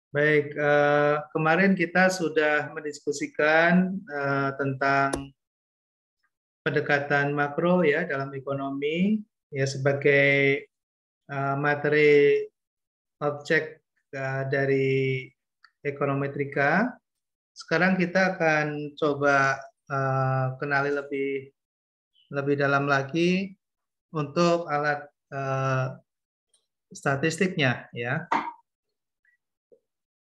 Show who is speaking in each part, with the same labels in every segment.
Speaker 1: Baik, kemarin kita sudah mendiskusikan tentang pendekatan makro ya dalam ekonomi ya sebagai materi objek dari ekonometrika. Sekarang kita akan coba kenali lebih lebih dalam lagi untuk alat statistiknya ya.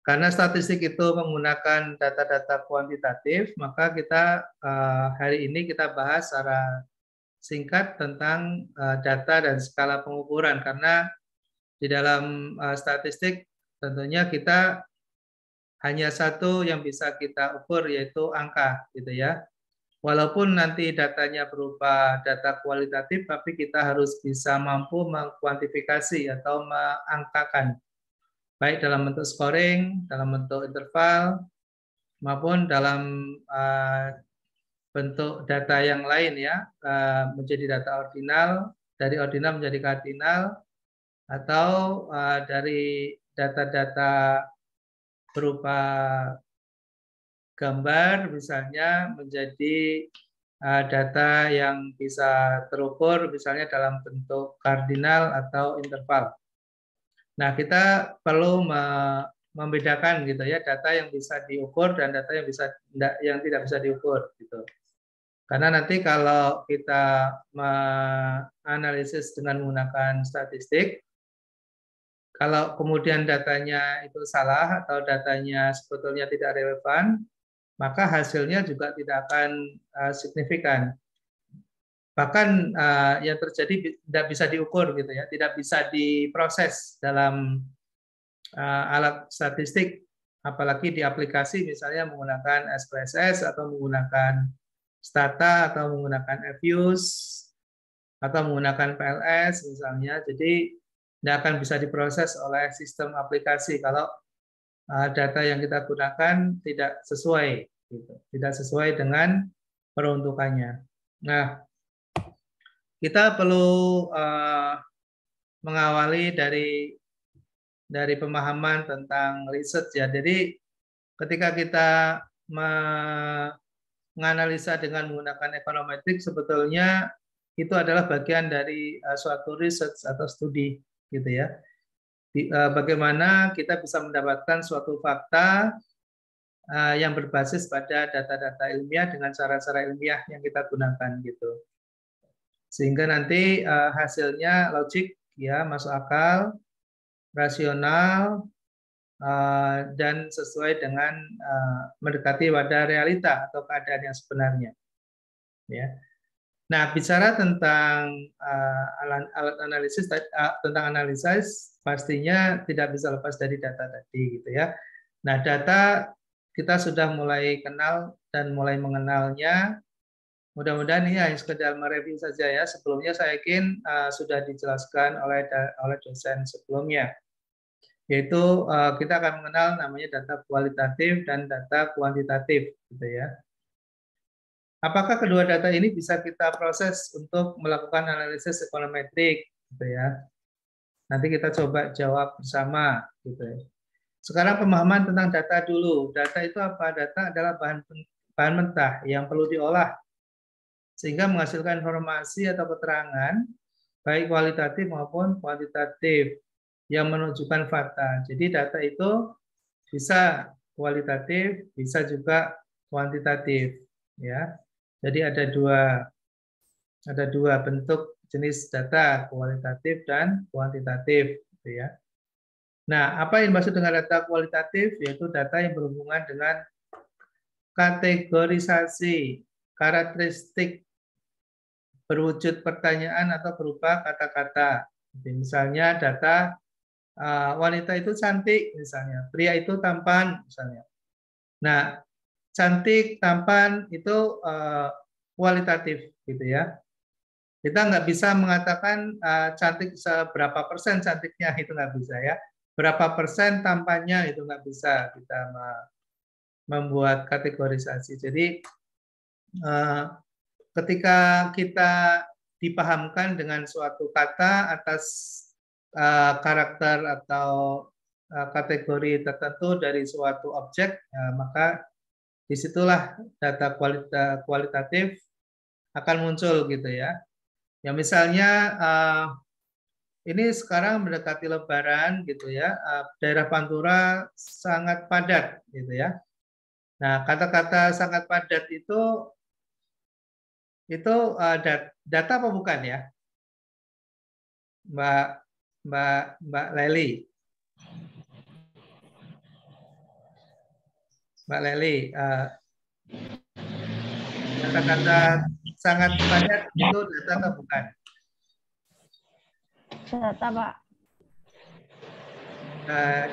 Speaker 1: Karena statistik itu menggunakan data-data kuantitatif, maka kita hari ini kita bahas secara singkat tentang data dan skala pengukuran. Karena di dalam statistik tentunya kita hanya satu yang bisa kita ukur yaitu angka, gitu ya. Walaupun nanti datanya berupa data kualitatif, tapi kita harus bisa mampu mengkuantifikasi atau mengangkakan baik dalam bentuk scoring, dalam bentuk interval, maupun dalam bentuk data yang lain ya, menjadi data ordinal, dari ordinal menjadi kardinal, atau dari data-data berupa gambar misalnya menjadi data yang bisa terukur misalnya dalam bentuk kardinal atau interval. Nah, kita perlu membedakan gitu ya data yang bisa diukur dan data yang tidak bisa diukur gitu. Karena nanti kalau kita menganalisis dengan menggunakan statistik, kalau kemudian datanya itu salah atau datanya sebetulnya tidak relevan, maka hasilnya juga tidak akan signifikan. Bahkan yang terjadi tidak bisa diukur gitu ya, tidak bisa diproses dalam alat statistik, apalagi di aplikasi misalnya menggunakan SPSS atau menggunakan Stata atau menggunakan FUSE atau menggunakan PLS misalnya. Jadi tidak akan bisa diproses oleh sistem aplikasi kalau data yang kita gunakan tidak sesuai, gitu. Tidak sesuai dengan peruntukannya. Nah, kita perlu mengawali dari pemahaman tentang riset ya. Jadi ketika kita menganalisa dengan menggunakan ekonometrik, sebetulnya itu adalah bagian dari suatu research atau studi gitu ya. Bagaimana kita bisa mendapatkan suatu fakta yang berbasis pada data-data ilmiah dengan cara-cara ilmiah yang kita gunakan gitu. Sehingga nanti hasilnya logik ya, masuk akal, rasional, dan sesuai dengan mendekati pada realita atau keadaan yang sebenarnya. Ya. Nah, bicara tentang alat analisis, tentang analisis, pastinya tidak bisa lepas dari data tadi, gitu ya. Nah, data kita sudah mulai kenal dan mulai mengenalnya. Mudah-mudahan ini hanya sekedar mereview saja ya. Sebelumnya saya yakin sudah dijelaskan oleh dosen sebelumnya. Yaitu kita akan mengenal namanya data kualitatif dan data kuantitatif, gitu ya. Apakah kedua data ini bisa kita proses untuk melakukan analisis ekonometrik, gitu ya? Nanti kita coba jawab bersama, gitu ya. Sekarang pemahaman tentang data dulu. Data itu apa? Data adalah bahan mentah yang perlu diolah sehingga menghasilkan informasi atau keterangan baik kualitatif maupun kuantitatif yang menunjukkan fakta. Jadi data itu bisa kualitatif, bisa juga kuantitatif, ya. Jadi ada dua bentuk jenis data, kualitatif dan kuantitatif, gitu ya. Nah, apa yang dimaksud dengan data kualitatif? Yaitu data yang berhubungan dengan kategorisasi, karakteristik berwujud pertanyaan atau berupa kata-kata. Misalnya data wanita itu cantik, misalnya pria itu tampan, misalnya. Nah, cantik, tampan itu kualitatif, gitu ya. Kita nggak bisa mengatakan cantik seberapa persen cantiknya, itu nggak bisa ya. Berapa persen tampannya itu nggak bisa kita membuat kategorisasi. Jadi ketika kita dipahamkan dengan suatu kata atas karakter atau kategori tertentu dari suatu objek, maka disitulah data kualitatif akan muncul gitu ya. Ya misalnya ini sekarang mendekati Lebaran gitu ya, daerah Pantura sangat padat gitu ya. Nah kata-kata sangat padat itu data apa bukan ya, Mbak Leli? Mbak Leli, kata-kata sangat padat itu data atau bukan?
Speaker 2: Data, Pak.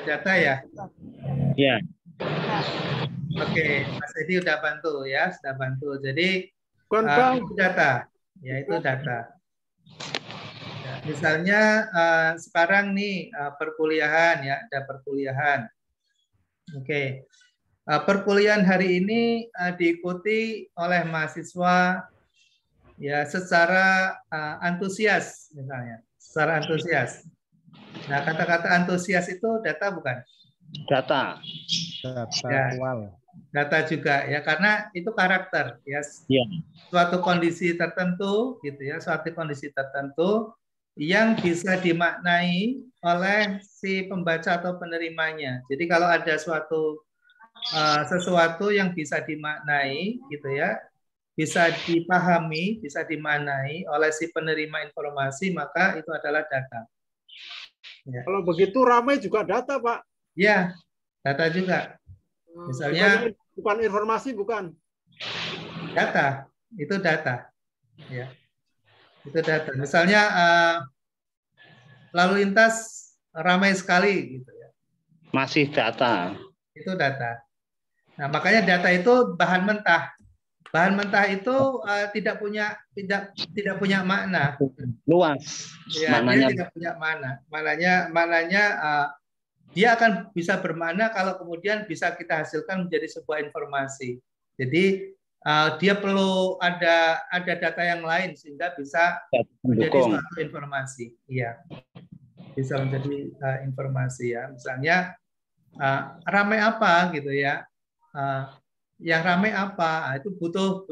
Speaker 1: Data ya?
Speaker 3: Ya.
Speaker 1: Oke, Mas Edi udah bantu ya, sudah bantu. Jadi itu data, ya itu data. Ya, misalnya sekarang nih perkuliahan ya, ada perkuliahan. Oke, perkuliahan hari ini diikuti oleh mahasiswa ya secara antusias misalnya, secara antusias. Nah, kata-kata antusias itu data bukan?
Speaker 3: Data.
Speaker 1: Ya, data juga ya, karena itu karakter ya. Suatu kondisi tertentu gitu ya, suatu kondisi tertentu yang bisa dimaknai oleh si pembaca atau penerimanya. Jadi kalau ada sesuatu yang bisa dimaknai gitu ya, bisa dipahami, bisa dimaknai oleh si penerima informasi, maka itu adalah data. Ya.
Speaker 4: Kalau begitu ramai juga data, Pak.
Speaker 1: Ya, data juga. Misalnya
Speaker 4: bukan informasi, bukan.
Speaker 1: Data, itu data. Ya. Itu data. Misalnya lalu lintas ramai sekali gitu ya.
Speaker 3: Masih data.
Speaker 1: Itu data. Nah, makanya data itu bahan mentah. Bahan mentah itu tidak punya makna.
Speaker 3: Luas.
Speaker 1: Ya, dia tidak punya makna. Maknanya dia akan bisa bermakna kalau kemudian bisa kita hasilkan menjadi sebuah informasi. Jadi dia perlu ada data yang lain sehingga bisa menjadi suatu informasi. Iya, bisa menjadi informasi ya. Misalnya ramai apa gitu ya? Yang ramai apa? Itu butuh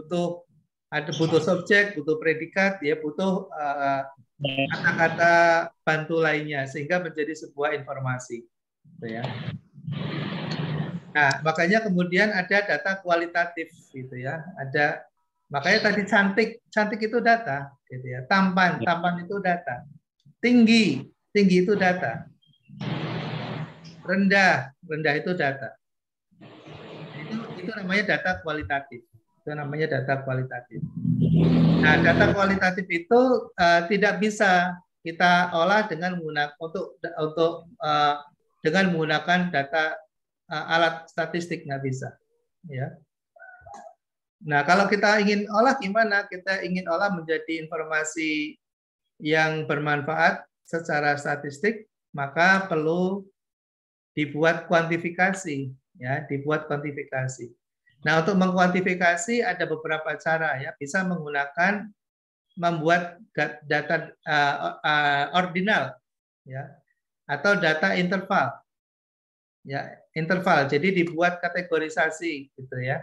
Speaker 1: subjek, butuh predikat, ya butuh kata-kata bantu lainnya sehingga menjadi sebuah informasi. Gitu ya. Nah, makanya kemudian ada data kualitatif gitu ya. Makanya tadi cantik itu data gitu ya. Tampan itu data. Tinggi itu data. Rendah itu data. Itu namanya data kualitatif. Itu namanya data kualitatif. Nah, data kualitatif itu tidak bisa kita olah dengan dengan menggunakan data alat statistik, nggak bisa. Ya. Nah, kalau kita ingin olah gimana? Kita ingin olah menjadi informasi yang bermanfaat secara statistik, maka perlu dibuat kuantifikasi, ya, dibuat kuantifikasi. Nah, untuk mengkuantifikasi ada beberapa cara, ya, bisa membuat data ordinal, ya, atau data interval, ya, interval. Jadi dibuat kategorisasi, gitu ya.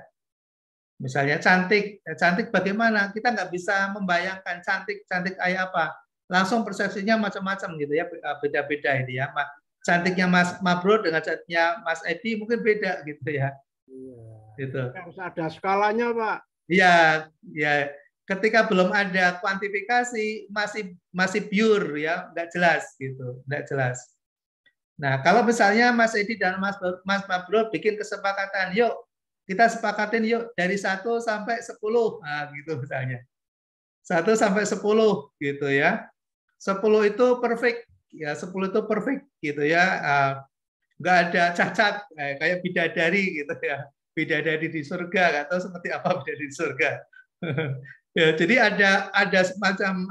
Speaker 1: Misalnya cantik bagaimana? Kita nggak bisa membayangkan cantik kayak apa. Langsung persepsinya macam-macam gitu ya, beda-beda ini ya. Cantiknya Mas Mabrur dengan cantiknya Mas Edi mungkin beda gitu ya.
Speaker 4: Iya.
Speaker 1: Gitu.
Speaker 4: Harus ada skalanya, Pak.
Speaker 1: Iya, ya. Ketika belum ada kuantifikasi masih pure ya, nggak jelas gitu, nggak jelas. Nah, kalau misalnya Mas Edi dan Mas Mabrur bikin kesepakatan, yuk kita sepakatin yuk dari 1 sampai 10, nah gitu misalnya. 1 sampai 10 gitu ya. 10 itu perfect, ya 10 itu perfect gitu ya. Nggak ada cacat kayak bidadari gitu ya. Bidadari di surga, nggak tahu seperti apa bidadari di surga. Ya, jadi ada semacam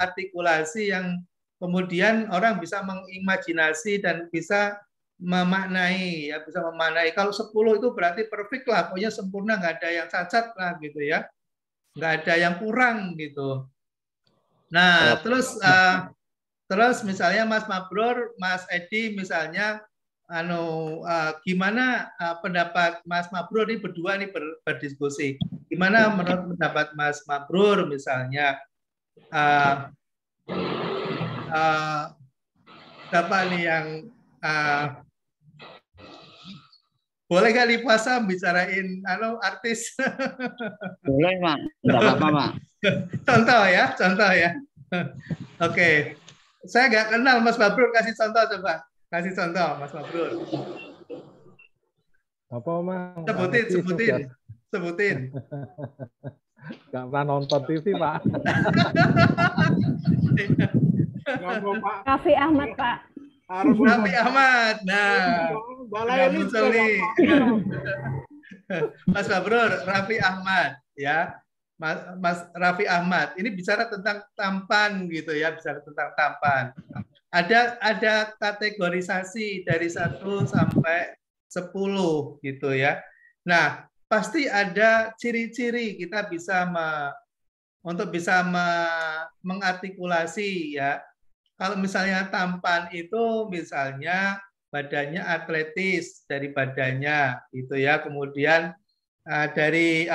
Speaker 1: artikulasi yang kemudian orang bisa mengimajinasi dan bisa memaknai, ya bisa memaknai. Kalau 10 itu berarti perfect lah, pokoknya sempurna, nggak ada yang cacat lah gitu ya, nggak ada yang kurang gitu. Nah, terus misalnya Mas Mabrur, Mas Edi misalnya gimana pendapat Mas Mabrur ini berdua nih berdiskusi. Gimana menurut pendapat Mas Mabrur misalnya siapa nih yang boleh nggak di puasa bicarain artis?
Speaker 3: Boleh, Pak. Tidak apa-apa, Pak.
Speaker 1: Contoh ya. Oke. Saya nggak kenal Mas Mabrur, kasih contoh coba. Kasih contoh Mas Mabrur.
Speaker 2: Apa, Mang?
Speaker 1: Sebutin.
Speaker 2: Nggak pernah nonton TV, Pak.
Speaker 5: Raffi Ahmad, Pak.
Speaker 1: Raffi Ahmad. Nah, muncul nih. Mas Mabrur, Raffi Ahmad, ya. Mas Raffi Ahmad. Ini bicara tentang tampan gitu ya, bicara tentang tampan. Ada kategorisasi dari 1 sampai 10 gitu ya. Nah, pasti ada ciri-ciri kita bisa untuk bisa mengartikulasi ya. Kalau misalnya tampan itu misalnya badannya atletis dari badannya gitu ya. Kemudian dari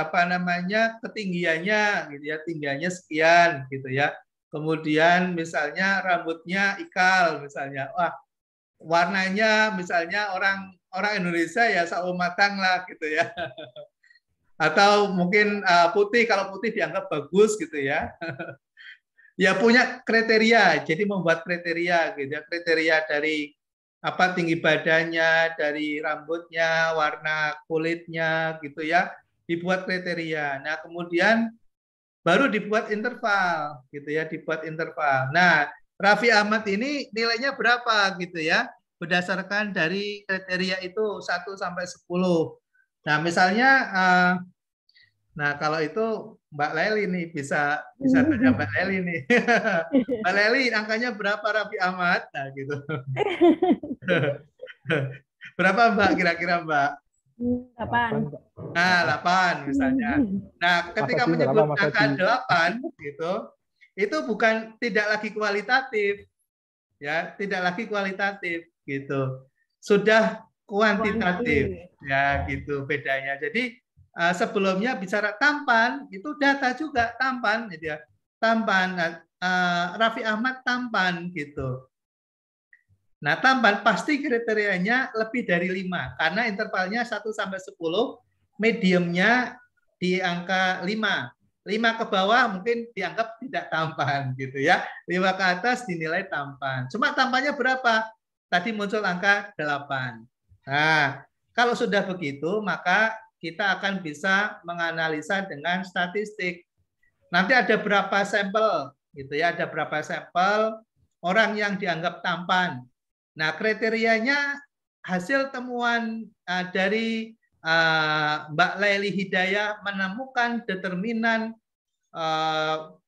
Speaker 1: ketinggiannya gitu ya, tinggiannya sekian gitu ya. Kemudian misalnya rambutnya ikal misalnya. Wah, warnanya misalnya orang Indonesia ya sawo matang lah gitu ya. Atau mungkin putih, kalau putih dianggap bagus gitu ya. Ya punya kriteria, jadi membuat kriteria gitu ya. Kriteria dari tinggi badannya, dari rambutnya, warna kulitnya gitu ya. Dibuat kriteria. Nah, kemudian baru dibuat interval gitu ya, dibuat interval. Nah, Raffi Ahmad ini nilainya berapa gitu ya? Berdasarkan dari kriteria itu 1 sampai 10. Nah, misalnya kalau itu Mbak Leli nih bisa tanya Mbak Leli nih. Mbak Leli angkanya berapa Raffi Ahmad? Nah, gitu. Berapa Mbak kira-kira Mbak?
Speaker 5: 8.
Speaker 1: Nah, 8 misalnya. Nah, ketika menyebut angka 8 gitu, itu bukan tidak lagi kualitatif. Ya, tidak lagi kualitatif gitu. Sudah kuantitatif. Ya, gitu bedanya. Jadi sebelumnya bicara tampan, itu data juga tampan gitu ya. Tampan Raffi Ahmad tampan gitu. Nah, tampan pasti kriterianya lebih dari 5 karena intervalnya 1 sampai 10, mediumnya di angka 5. 5 ke bawah mungkin dianggap tidak tampan gitu ya. 5 ke atas dinilai tampan. Cuma tampannya berapa? Tadi muncul angka 8. Nah, kalau sudah begitu maka kita akan bisa menganalisa dengan statistik. Nanti ada berapa sampel gitu ya, ada berapa sampel orang yang dianggap tampan. Nah, kriterianya hasil temuan dari Mbak Leli Hidayah menemukan determinan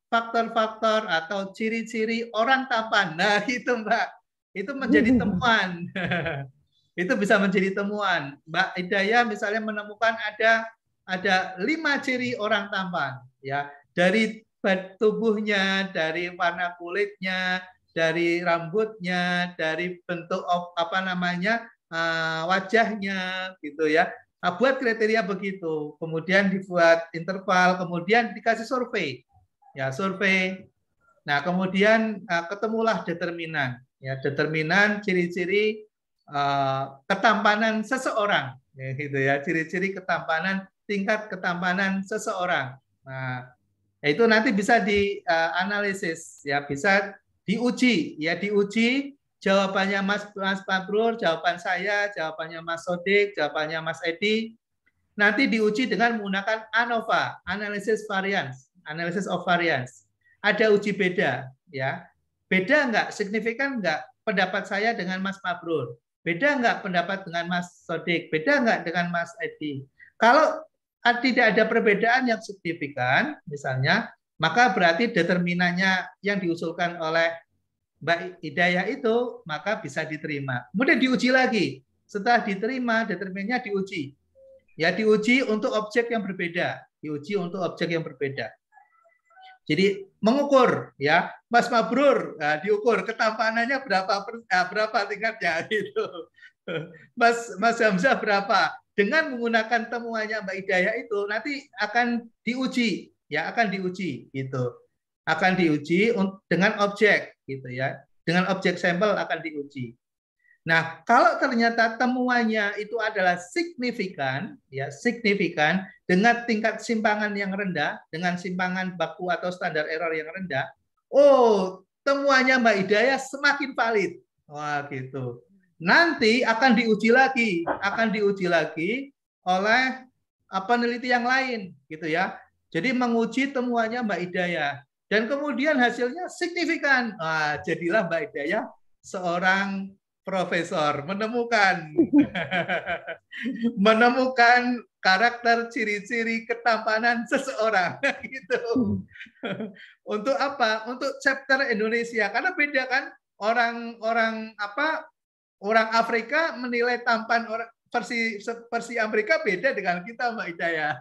Speaker 1: faktor-faktor atau ciri-ciri orang tampan. Nah, itu Mbak, itu menjadi temuan. Itu bisa menjadi temuan. Mbak Hidayah misalnya menemukan ada 5 ciri orang tampan, ya, dari tubuhnya, dari warna kulitnya, dari rambutnya, dari bentuk wajahnya gitu ya. Nah, buat kriteria begitu, kemudian dibuat interval, kemudian dikasih survei. Ya, survei. Nah, kemudian ketemulah determinan. Ya, determinan ciri-ciri ketampanan seseorang, ya, gitu ya. Ciri-ciri ketampanan, tingkat ketampanan seseorang. Nah, itu nanti bisa dianalisis, ya, bisa diuji, ya, diuji jawabannya Mas Mabrur, jawaban saya, jawabannya Mas Sodik, jawabannya Mas Edi. Nanti diuji dengan menggunakan ANOVA, analysis variance, analysis of variance. Ada uji beda, ya. Beda enggak? Signifikan enggak pendapat saya dengan Mas Mabrur? Beda enggak pendapat dengan Mas Sodik? Beda enggak dengan Mas Edi? Kalau tidak ada perbedaan yang signifikan, misalnya, maka berarti determinannya yang diusulkan oleh Mbak Hidayah itu maka bisa diterima. Kemudian diuji lagi. Setelah diterima, determinannya diuji. Ya, diuji untuk objek yang berbeda. Diuji untuk objek yang berbeda. Jadi mengukur ya, Mas Mabrur, diukur ketampanannya berapa tingkatnya gitu. Mas Hamzah berapa? Dengan menggunakan temuannya Mbak Hidayah itu nanti akan diuji ya, akan diuji gitu. Akan diuji dengan objek gitu ya. Dengan objek sampel akan diuji. Nah, kalau ternyata temuannya itu adalah signifikan, ya signifikan dengan tingkat simpangan yang rendah, dengan simpangan baku atau standar error yang rendah, oh temuannya Mbak Hidayah semakin valid, wah gitu. Nanti akan diuji lagi oleh peneliti yang lain, gitu ya. Jadi menguji temuannya Mbak Hidayah dan kemudian hasilnya signifikan, wah jadilah Mbak Hidayah seorang profesor menemukan karakter ciri-ciri ketampanan seseorang gitu. Untuk apa? Untuk chapter Indonesia karena beda kan orang Afrika menilai tampan orang versi Amerika beda dengan kita Mbak Hidayah.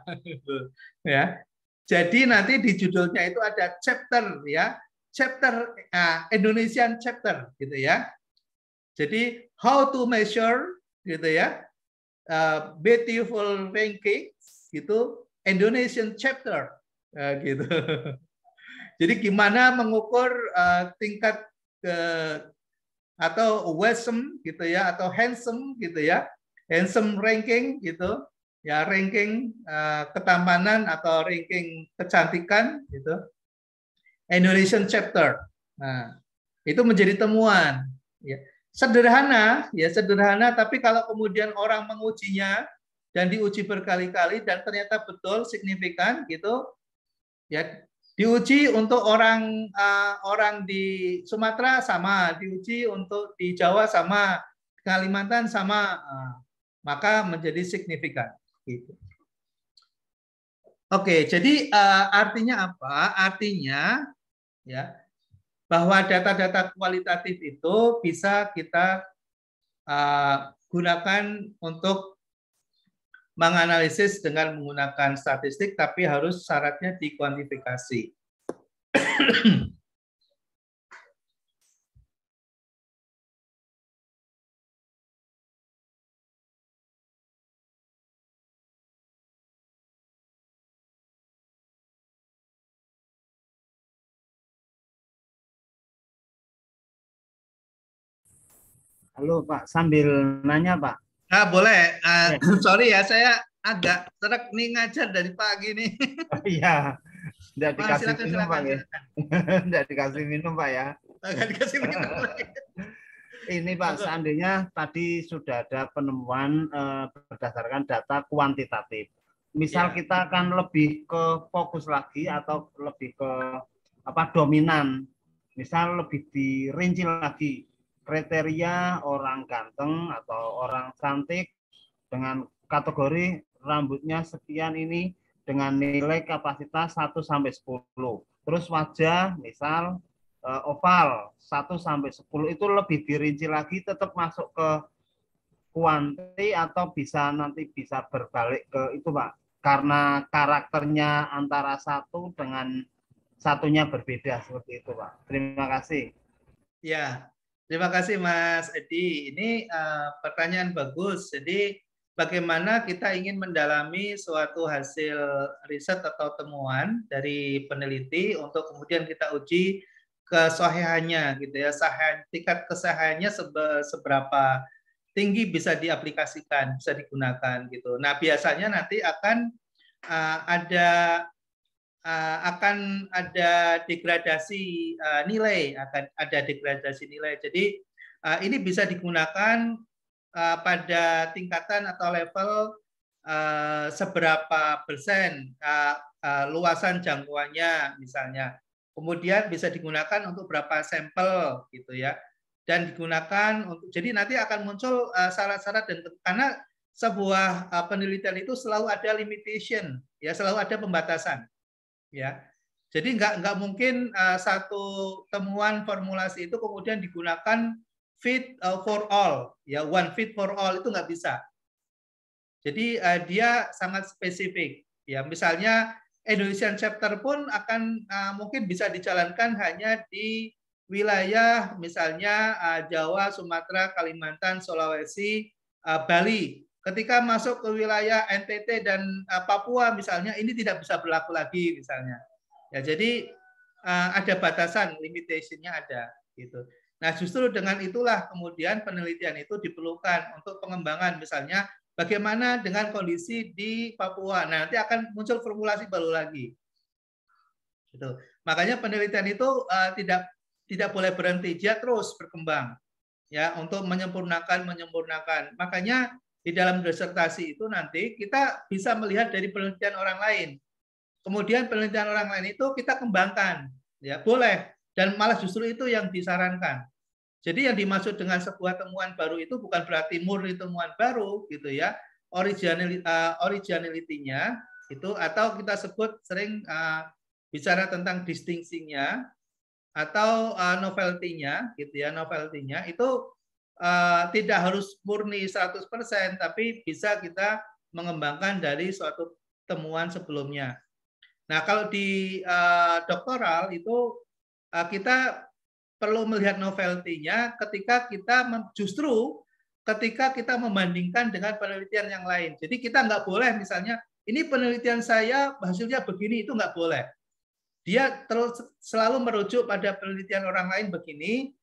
Speaker 1: Ya. Jadi nanti di judulnya itu ada chapter ya, chapter Indonesian chapter gitu ya. Jadi how to measure gitu ya, beautiful ranking gitu, Indonesian chapter gitu. Jadi gimana mengukur tingkat atau wisdom gitu ya, atau handsome gitu ya, handsome ranking gitu ya, ranking ketampanan atau ranking kecantikan gitu, Indonesian chapter. Nah itu menjadi temuan ya. Sederhana, ya sederhana, tapi kalau kemudian orang mengujinya dan diuji berkali-kali dan ternyata betul signifikan gitu, ya diuji untuk orang di Sumatera sama, diuji untuk di Jawa sama, Kalimantan sama, maka menjadi signifikan. Gitu. Oke, jadi artinya apa? Artinya ya, bahwa data-data kualitatif itu bisa kita gunakan untuk menganalisis dengan menggunakan statistik, tapi harus syaratnya dikuantifikasi.
Speaker 3: Halo Pak, sambil nanya Pak.
Speaker 1: Boleh. Sorry ya, saya agak serak nih ngajar dari pagi nih.
Speaker 3: Iya, tidak dikasih
Speaker 1: Silakan,
Speaker 3: minum Pak ya. Tidak dikasih minum Pak ya.
Speaker 1: Nggak dikasih minum lagi.
Speaker 3: Ini Pak, seandainya tadi sudah ada penemuan berdasarkan data kuantitatif. Misal kita akan lebih ke fokus lagi atau lebih ke dominan. Misal lebih dirinci lagi kriteria orang ganteng atau orang cantik dengan kategori rambutnya sekian ini dengan nilai kapasitas 1 sampai 10. Terus wajah misal oval 1 sampai 10 itu lebih dirinci lagi, tetap masuk ke kuanti atau bisa nanti bisa berbalik ke itu Pak, karena karakternya antara satu dengan satunya berbeda seperti itu Pak. Terima kasih.
Speaker 1: Ya, terima kasih Mas Edi. Ini pertanyaan bagus. Jadi bagaimana kita ingin mendalami suatu hasil riset atau temuan dari peneliti untuk kemudian kita uji kesahihannya gitu ya, tingkat kesahihannya seberapa tinggi bisa diaplikasikan, bisa digunakan gitu. Nah, biasanya nanti akan ada degradasi nilai, akan ada degradasi nilai. Jadi ini bisa digunakan pada tingkatan atau level seberapa persen luasan jangkauannya misalnya. Kemudian bisa digunakan untuk berapa sampel gitu ya. Dan digunakan untuk, jadi nanti akan muncul syarat-syarat dan karena sebuah penelitian itu selalu ada limitation, ya selalu ada pembatasan. Ya, jadi nggak mungkin satu temuan formulasi itu kemudian digunakan fit for all, ya one fit for all itu nggak bisa. Jadi dia sangat spesifik, ya misalnya Indonesian chapter pun akan mungkin bisa dijalankan hanya di wilayah misalnya Jawa, Sumatera, Kalimantan, Sulawesi, Bali. Ketika masuk ke wilayah NTT dan Papua misalnya, ini tidak bisa berlaku lagi misalnya. Ya, jadi ada batasan, limitation-nya ada gitu. Nah, justru dengan itulah kemudian penelitian itu diperlukan untuk pengembangan misalnya bagaimana dengan kondisi di Papua. Nah, nanti akan muncul formulasi baru lagi. Gitu. Makanya penelitian itu tidak boleh berhenti, dia terus berkembang ya untuk menyempurnakan. Makanya di dalam disertasi itu nanti kita bisa melihat dari penelitian orang lain. Kemudian penelitian orang lain itu kita kembangkan, ya boleh, dan malah justru itu yang disarankan. Jadi yang dimaksud dengan sebuah temuan baru itu bukan berarti murni temuan baru, gitu ya. Originality-nya itu, atau kita sebut sering bicara tentang distinksinya atau novelty-nya, gitu ya. Novelty-nya itu tidak harus murni 100%, tapi bisa kita mengembangkan dari suatu temuan sebelumnya. Nah, kalau di doktoral itu kita perlu melihat novelty-nya ketika kita membandingkan dengan penelitian yang lain. Jadi kita nggak boleh misalnya ini penelitian saya hasilnya begini, itu nggak boleh. Dia terus selalu merujuk pada penelitian orang lain begini,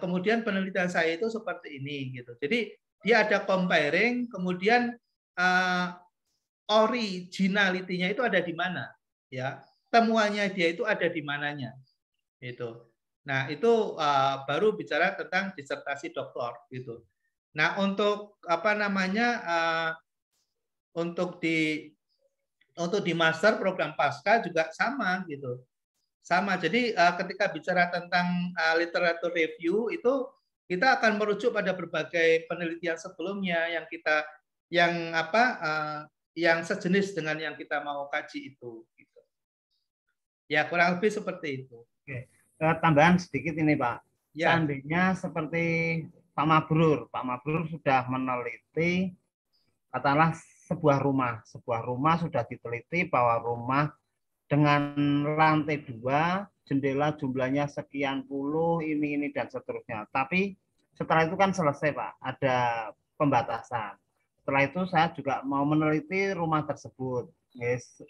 Speaker 1: kemudian penelitian saya itu seperti ini gitu. Jadi dia ada comparing, kemudian originality-nya itu ada di mana. Ya, temuannya dia itu ada di mananya, itu. Nah, itu baru bicara tentang disertasi doktor, gitu. Nah, untuk apa namanya, untuk di master program pasca juga sama, gitu. Sama. Jadi ketika bicara tentang literatur review itu kita akan merujuk pada berbagai penelitian sebelumnya yang sejenis dengan yang kita mau kaji itu. Ya, kurang lebih seperti itu.
Speaker 3: Oke. Tambahan sedikit ini, Pak.
Speaker 1: Ya.
Speaker 3: Seandainya seperti Pak Mabrur sudah meneliti, katakanlah sebuah rumah sudah diteliti bahwa rumah dengan lantai 2, jendela jumlahnya sekian puluh, ini dan seterusnya. Tapi setelah itu kan selesai, Pak, ada pembatasan. Setelah itu saya juga mau meneliti rumah tersebut. Yes,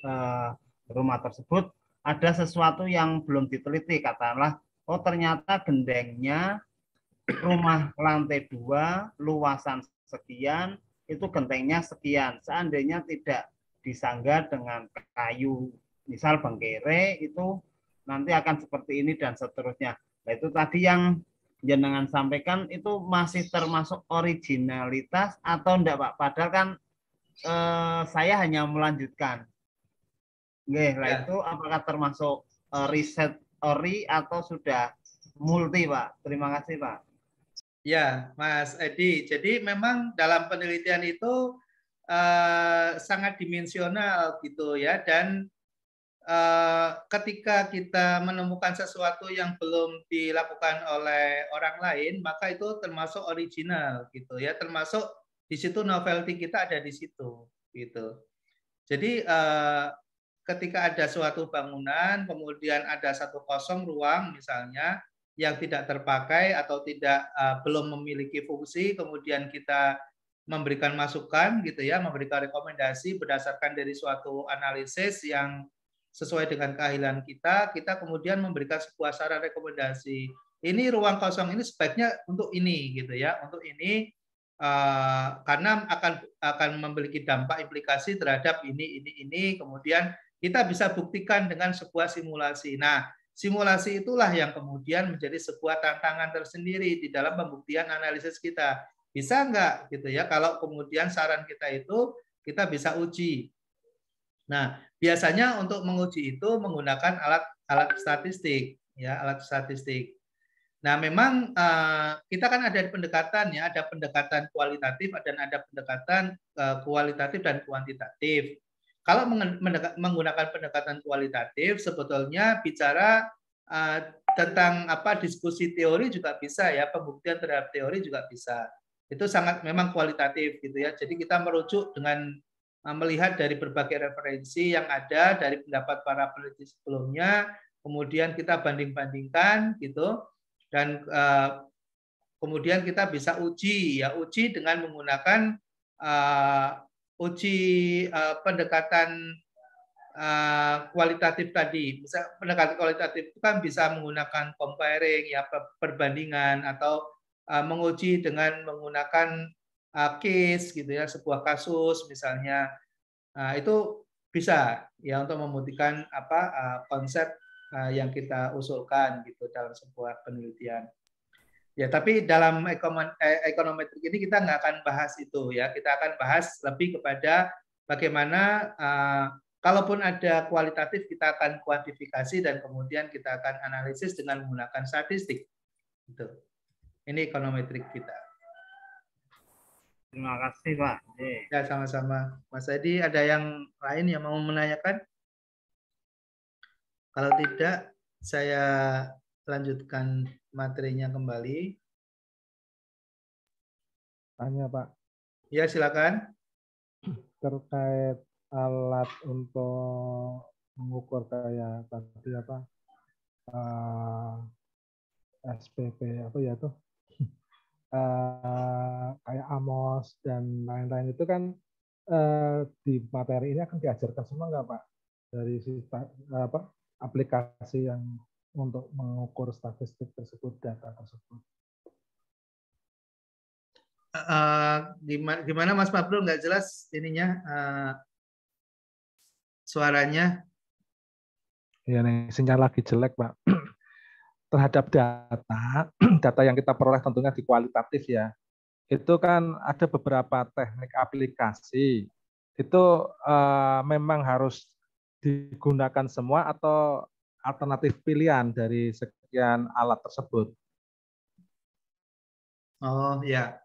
Speaker 3: rumah tersebut ada sesuatu yang belum diteliti, katakanlah, oh ternyata gendengnya rumah lantai 2, luasan sekian, itu gentengnya sekian. Seandainya tidak disanggah dengan kayu, misal bengkere, itu nanti akan seperti ini dan seterusnya. Nah, itu tadi yang jenengan sampaikan itu masih termasuk originalitas atau enggak, Pak? Padahal kan saya hanya melanjutkan. Oke, lah itu apakah termasuk riset ori atau sudah multi, Pak? Terima kasih, Pak.
Speaker 1: Ya, Mas Edi. Jadi memang dalam penelitian itu sangat dimensional gitu ya, dan ketika kita menemukan sesuatu yang belum dilakukan oleh orang lain, maka itu termasuk original gitu ya, termasuk di situ novelty kita ada di situ gitu. Jadi ketika ada suatu bangunan, kemudian ada satu kosong ruang misalnya yang tidak terpakai atau belum memiliki fungsi, kemudian kita memberikan masukan gitu ya, memberikan rekomendasi berdasarkan dari suatu analisis yang sesuai dengan keahlian kita kemudian memberikan sebuah saran rekomendasi. Ini ruang kosong ini sebaiknya untuk ini gitu ya, untuk ini karena akan memiliki dampak implikasi terhadap ini, kemudian kita bisa buktikan dengan sebuah simulasi. Nah, simulasi itulah yang kemudian menjadi sebuah tantangan tersendiri di dalam pembuktian analisis kita. Bisa enggak gitu ya kalau kemudian saran kita itu kita bisa uji. Nah, biasanya untuk menguji itu menggunakan alat statistik ya, alat statistik. Nah, memang kita kan ada pendekatan ya, ada pendekatan kualitatif dan ada pendekatan kualitatif dan kuantitatif. Kalau menggunakan pendekatan kualitatif, sebetulnya bicara tentang diskusi teori juga bisa ya, pembuktian terhadap teori juga bisa. Itu sangat memang kualitatif gitu ya. Jadi kita merujuk dengan melihat dari berbagai referensi yang ada dari pendapat para peneliti sebelumnya, kemudian kita banding-bandingkan gitu, dan kemudian kita bisa uji dengan menggunakan uji pendekatan kualitatif tadi. Misal pendekatan kualitatif itu kan bisa menggunakan comparing, ya, perbandingan, atau menguji dengan menggunakan case gitu ya, sebuah kasus misalnya. Nah, itu bisa ya untuk membuktikan konsep yang kita usulkan gitu dalam sebuah penelitian. Ya, tapi dalam ekonometrik ini kita nggak akan bahas itu ya. Kita akan bahas lebih kepada bagaimana kalaupun ada kualitatif kita akan kuantifikasi dan kemudian kita akan analisis dengan menggunakan statistik. Gitu. Ini ekonometrik kita.
Speaker 3: Terima kasih Pak.
Speaker 1: Ya, sama-sama. Mas Adi, ada yang lain yang mau menanyakan? Kalau tidak, saya lanjutkan materinya kembali.
Speaker 2: Tanya Pak,
Speaker 1: Ya, silakan.
Speaker 2: terkait alat untuk mengukur kayak tadi SPP apa ya tuh kayak AMOS dan lain-lain itu kan di materi ini akan diajarkan semua nggak Pak dari aplikasi yang untuk mengukur statistik tersebut, data tersebut?
Speaker 1: Gimana Mas Pablo, nggak jelas ininya suaranya?
Speaker 2: Ya nih, sinyal lagi jelek Pak. Terhadap data yang kita peroleh tentunya di kualitatif ya. Itu kan ada beberapa teknik aplikasi. Itu memang harus digunakan semua atau alternatif pilihan dari sekian alat tersebut?
Speaker 1: Oh ya.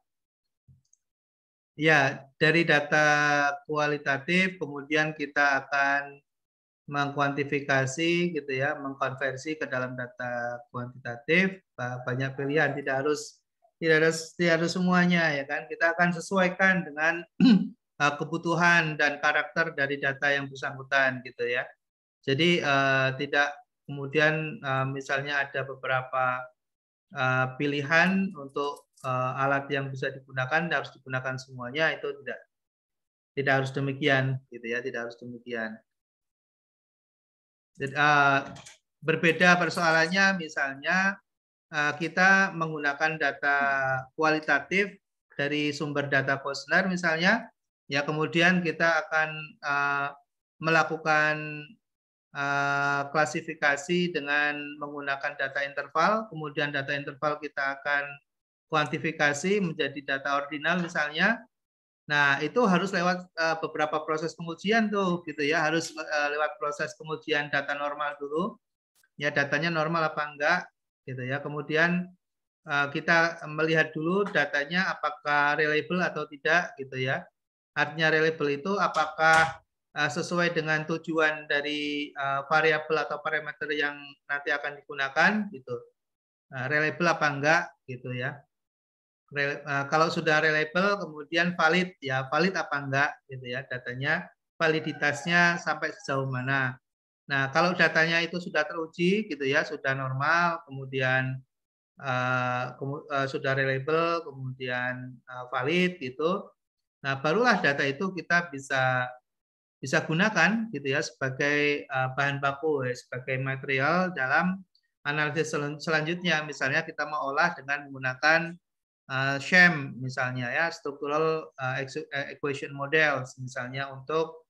Speaker 1: Ya, dari data kualitatif kemudian kita akan mengkuantifikasi gitu ya, mengkonversi ke dalam data kuantitatif. Banyak pilihan, tidak harus semuanya ya kan. Kita akan sesuaikan dengan kebutuhan dan karakter dari data yang bersangkutan gitu ya. Jadi tidak kemudian misalnya ada beberapa pilihan untuk alat yang bisa digunakan harus digunakan semuanya, itu tidak harus demikian gitu ya, tidak harus demikian. Berbeda persoalannya misalnya kita menggunakan data kualitatif dari sumber data Posner misalnya, ya kemudian kita akan melakukan klasifikasi dengan menggunakan data interval, kemudian data interval kita akan kuantifikasi menjadi data ordinal misalnya. Nah, itu harus lewat beberapa proses pengujian tuh gitu ya, harus lewat proses pengujian data normal dulu. Ya, datanya normal apa enggak gitu ya. Kemudian kita melihat dulu datanya apakah reliable atau tidak gitu ya. Artinya reliable itu apakah sesuai dengan tujuan dari variabel atau parameter yang nanti akan digunakan gitu. Reliable apa enggak gitu ya. Kalau sudah reliable kemudian valid ya, valid apa enggak gitu ya, datanya validitasnya sampai sejauh mana. Nah, kalau datanya itu sudah teruji gitu ya, sudah normal, kemudian sudah reliable, kemudian valid gitu. Nah, barulah data itu kita bisa gunakan gitu ya sebagai bahan baku ya, sebagai material dalam analisis selanjutnya. Misalnya kita mau olah dengan menggunakan SHAM misalnya ya, structural equation models misalnya untuk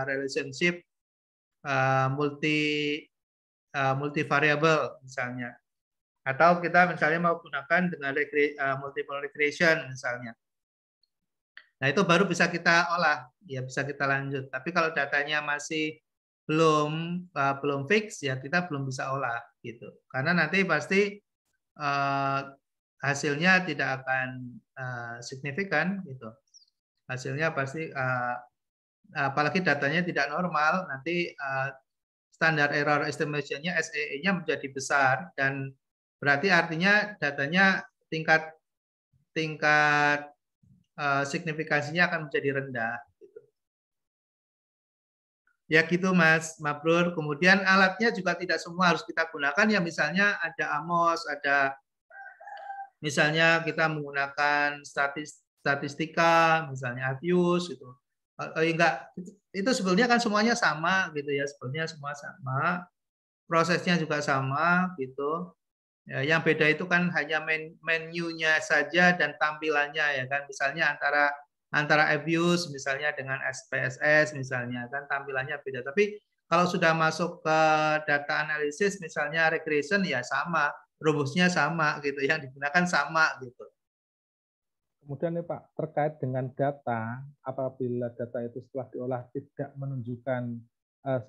Speaker 1: relationship multivariable misalnya. Atau kita misalnya mau gunakan dengan multiple regression misalnya. Nah, itu baru bisa kita olah, ya bisa kita lanjut. Tapi kalau datanya masih belum fix, ya kita belum bisa olah gitu. Karena nanti pasti hasilnya tidak akan signifikan gitu. Hasilnya pasti apalagi datanya tidak normal, nanti standar error estimation-nya SEE-nya menjadi besar, dan berarti artinya datanya tingkat signifikansinya akan menjadi rendah. Ya gitu Mas Mabrur. Kemudian alatnya juga tidak semua harus kita gunakan ya, misalnya ada Amos, ada misalnya kita menggunakan statistika, misalnya Avius gitu. Enggak, itu sebetulnya kan semuanya sama gitu ya, sebetulnya semua sama, prosesnya juga sama gitu. Ya, yang beda itu kan hanya menunya saja dan tampilannya ya kan, misalnya antara Avius misalnya dengan SPSS misalnya kan tampilannya beda. Tapi kalau sudah masuk ke data analisis misalnya regression ya sama, rumusnya sama gitu, yang digunakan sama gitu.
Speaker 2: Kemudian nih Pak, terkait dengan data, apabila data itu setelah diolah tidak menunjukkan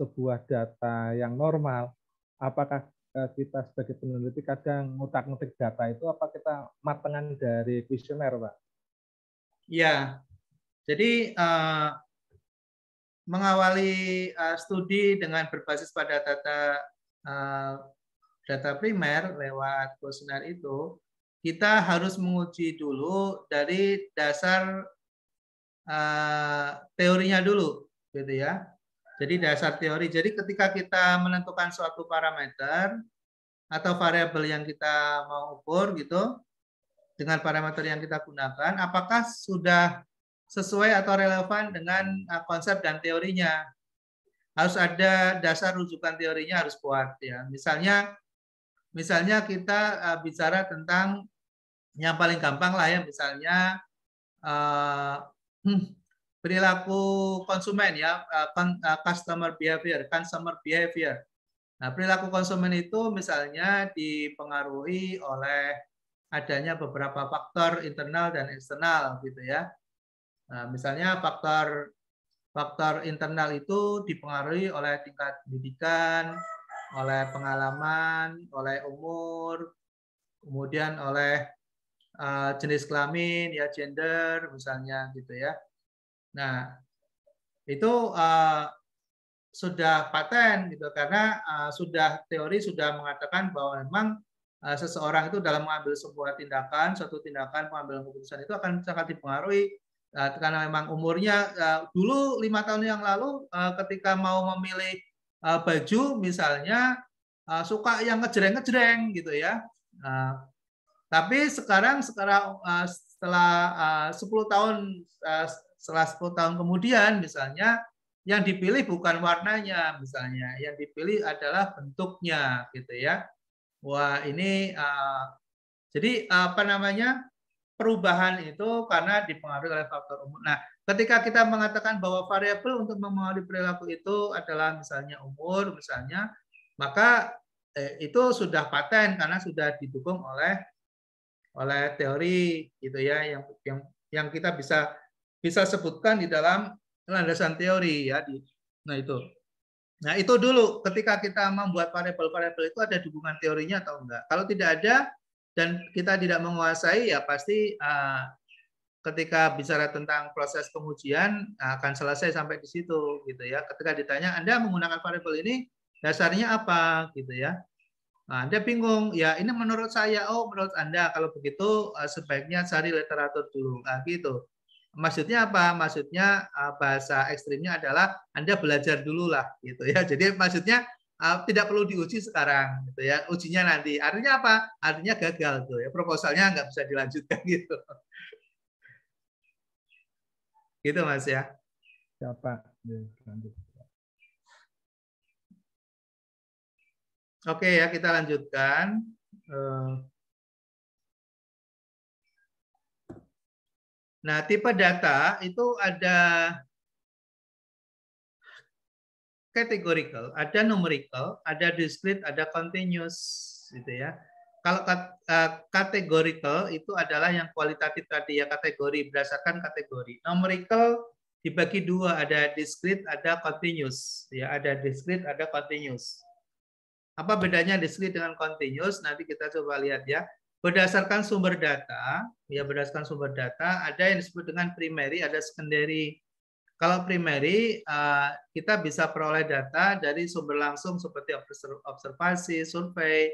Speaker 2: sebuah data yang normal, apakah kita sebagai peneliti kadang ngutak-ngutik data itu, apa kita matengan dari kuesioner Pak?
Speaker 1: Iya. Jadi mengawali studi dengan berbasis pada data primer lewat kuesioner itu, kita harus menguji dulu dari dasar teorinya dulu, gitu ya. Jadi dasar teori. Jadi ketika kita menentukan suatu parameter atau variabel yang kita mau ukur gitu, dengan parameter yang kita gunakan, apakah sudah sesuai atau relevan dengan konsep dan teorinya. Harus ada dasar rujukan teorinya, harus kuat ya. Misalnya kita bicara tentang yang paling gampang lah ya, misalnya perilaku konsumen ya, consumer behavior. Nah, perilaku konsumen itu misalnya dipengaruhi oleh adanya beberapa faktor internal dan eksternal gitu ya. Nah, misalnya faktor internal itu dipengaruhi oleh tingkat pendidikan, oleh pengalaman, oleh umur, kemudian oleh jenis kelamin, ya gender misalnya gitu ya. Nah, itu sudah paten gitu karena teori sudah mengatakan bahwa memang seseorang itu dalam mengambil sebuah tindakan, suatu tindakan pengambilan keputusan itu akan sangat dipengaruhi karena memang umurnya dulu 5 tahun yang lalu ketika mau memilih baju misalnya suka yang ngejreng-ngejreng gitu ya. Tapi setelah 10 tahun setelah 10 tahun kemudian misalnya yang dipilih bukan warnanya misalnya, yang dipilih adalah bentuknya gitu ya. Wah, ini jadi apa namanya? Perubahan itu karena dipengaruhi oleh faktor umur. Nah, ketika kita mengatakan bahwa variabel untuk mempengaruhi perilaku itu adalah misalnya umur misalnya, maka itu sudah paten karena sudah didukung oleh teori gitu ya, yang kita bisa sebutkan di dalam landasan teori ya. Nah itu dulu ketika kita membuat variabel-variabel itu ada dukungan teorinya atau enggak. Kalau tidak ada dan kita tidak menguasai ya pasti ketika bicara tentang proses pengujian akan selesai sampai di situ gitu ya. Ketika ditanya Anda menggunakan variabel ini dasarnya apa gitu ya. Nah, Anda bingung ya, ini menurut saya, oh menurut Anda kalau begitu sebaiknya cari literatur dulu gitu. Maksudnya apa? Maksudnya bahasa ekstrimnya adalah Anda belajar dulu lah gitu ya. Jadi maksudnya tidak perlu diuji sekarang gitu ya, ujinya nanti. Artinya apa? Artinya gagal tuh ya, proposalnya nggak bisa dilanjutkan gitu. Gitu Mas ya.
Speaker 2: Siapa? Lanjut.
Speaker 1: Oke ya, kita lanjutkan. Nah, tipe data itu ada categorical, ada numerical, ada discrete, ada continuous gitu ya. Kalau categorical itu adalah yang kualitatif tadi ya, kategori berdasarkan kategori. Numerical dibagi dua, ada discrete, ada continuous ya, ada discrete, ada continuous. Apa bedanya discrete dengan continuous? Nanti kita coba lihat ya. Berdasarkan sumber data, ya berdasarkan sumber data, ada yang disebut dengan primary, ada secondary. Kalau primary, kita bisa peroleh data dari sumber langsung seperti observasi, survei,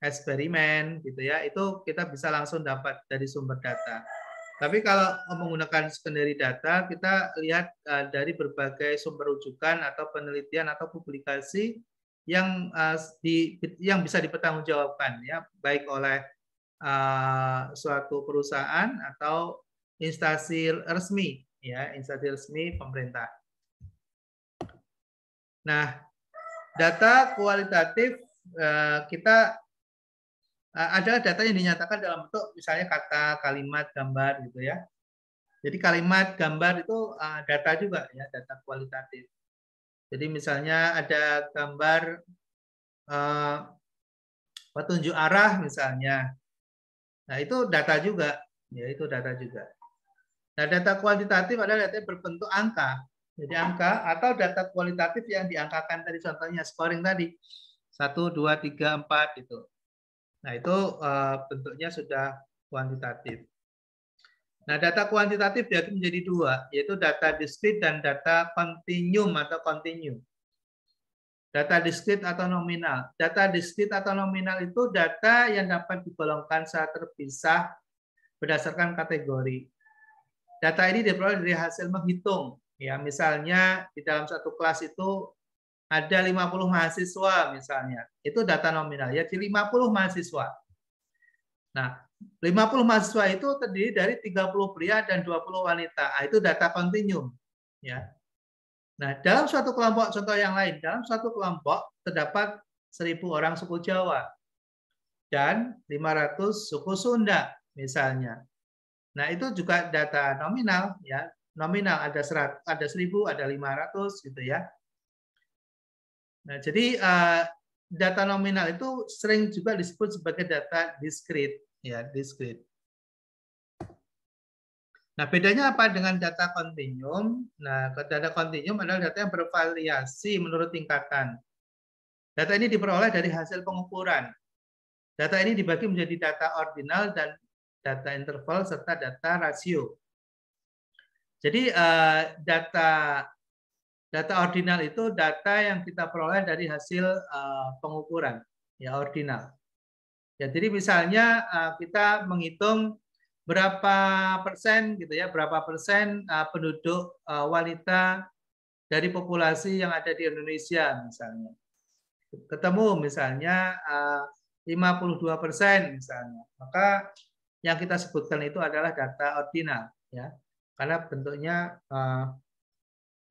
Speaker 1: eksperimen, gitu ya. Itu kita bisa langsung dapat dari sumber data. Tapi kalau menggunakan secondary data, kita lihat dari berbagai sumber rujukan atau penelitian atau publikasi yang yang bisa dipertanggungjawabkan, ya, baik oleh suatu perusahaan atau instansi resmi, ya, instansi resmi pemerintah. Nah, data kualitatif kita adalah data yang dinyatakan dalam bentuk misalnya kata, kalimat, gambar gitu ya. Jadi kalimat, gambar itu data juga ya, data kualitatif. Jadi misalnya ada gambar petunjuk arah misalnya. Nah, itu data juga, ya itu data juga. Nah, data kualitatif adalah data yang berbentuk angka. Jadi angka atau data kualitatif yang diangkakan tadi, contohnya scoring tadi 1, 2, 3, 4 itu. Nah, itu bentuknya sudah kuantitatif. Nah, data kuantitatif dibagi menjadi dua, yaitu data diskrit dan data kontinum atau kontinu. Data diskrit atau nominal. Data diskrit atau nominal itu data yang dapat digolongkan secara terpisah berdasarkan kategori. Data ini diperoleh dari hasil menghitung. Ya, misalnya di dalam satu kelas itu ada 50 mahasiswa misalnya. Itu data nominal, ya, 50 mahasiswa. Nah, 50 mahasiswa itu terdiri dari 30 pria dan 20 wanita. Nah, itu data kontinum, ya. Nah, dalam suatu kelompok, contoh yang lain, dalam suatu kelompok terdapat 1000 orang suku Jawa dan 500 suku Sunda misalnya. Nah, itu juga data nominal, ya. Nominal ada 100, ada 1000, ada 500 gitu ya. Nah, jadi data nominal itu sering juga disebut sebagai data diskrit, ya, diskrit. Nah, bedanya apa dengan data kontinum? Nah, data kontinum adalah data yang bervariasi menurut tingkatan. Data ini diperoleh dari hasil pengukuran. Data ini dibagi menjadi data ordinal dan data interval serta data rasio. Jadi data ordinal itu data yang kita peroleh dari hasil pengukuran, ya, ordinal. Ya, jadi misalnya kita menghitung berapa persen gitu ya, berapa persen penduduk wanita dari populasi yang ada di Indonesia misalnya. Ketemu misalnya 52% misalnya. Maka yang kita sebutkan itu adalah data ordinal, ya. Karena bentuknya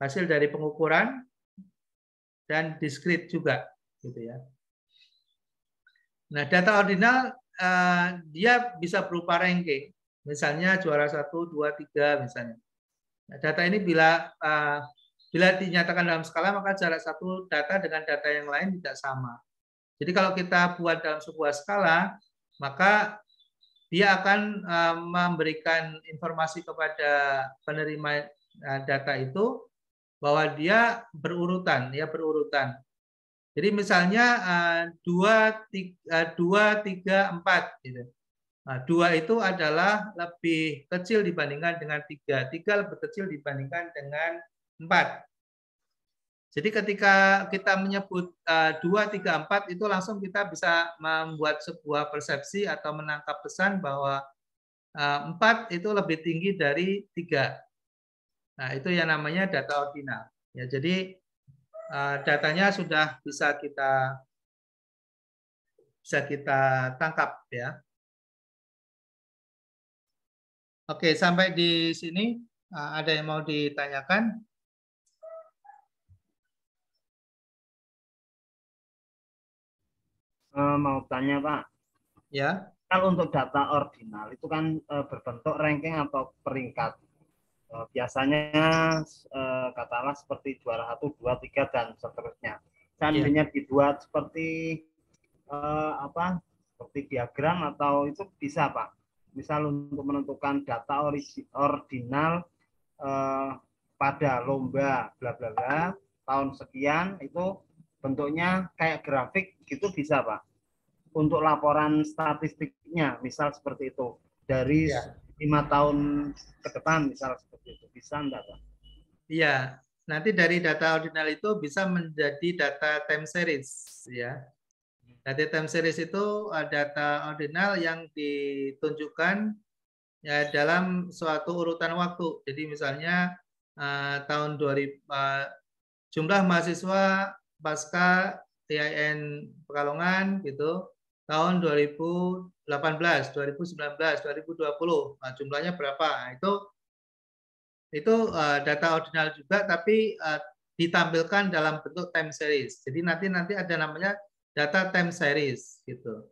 Speaker 1: hasil dari pengukuran dan diskrit juga, gitu ya. Nah, data ordinal dia bisa berupa ranking, misalnya juara 1, 2, 3 misalnya. Nah, data ini bila dinyatakan dalam skala, maka jarak satu data dengan data yang lain tidak sama. Jadi kalau kita buat dalam sebuah skala, maka dia akan memberikan informasi kepada penerima data itu bahwa dia berurutan, ya, berurutan. Jadi misalnya 2, 3, 4 gitu. Nah, 2 itu adalah lebih kecil dibandingkan dengan 3. 3 lebih kecil dibandingkan dengan 4. Jadi ketika kita menyebut 2, 3, 4 itu langsung kita bisa membuat sebuah persepsi atau menangkap pesan bahwa 4 itu lebih tinggi dari 3. Nah, itu yang namanya data ordinal. Ya, jadi datanya sudah bisa kita tangkap, ya. Oke, sampai di sini ada yang mau ditanyakan?
Speaker 3: Mau tanya, Pak.
Speaker 1: Ya.
Speaker 3: Kalau untuk data ordinal itu kan berbentuk ranking atau peringkat. Biasanya katakanlah seperti juara 1, 2, 3 dan seterusnya. Seandainya dibuat seperti seperti diagram atau itu bisa, Pak. Misal untuk menentukan data ordinal pada lomba bla bla bla tahun sekian, itu bentuknya kayak grafik gitu bisa, Pak. Untuk laporan statistiknya misal seperti itu dari 5 tahun ke depan misal seperti itu, bisa enggak, Pak?
Speaker 1: Iya, nanti dari data ordinal itu bisa menjadi data time series, ya. Data time series itu data ordinal yang ditunjukkan ya dalam suatu urutan waktu. Jadi misalnya tahun 2000 jumlah mahasiswa pasca TIN Pekalongan gitu tahun 2018, 2019, 2020. Nah, jumlahnya berapa? Nah, itu data ordinal juga tapi ditampilkan dalam bentuk time series. Jadi nanti ada namanya data time series gitu.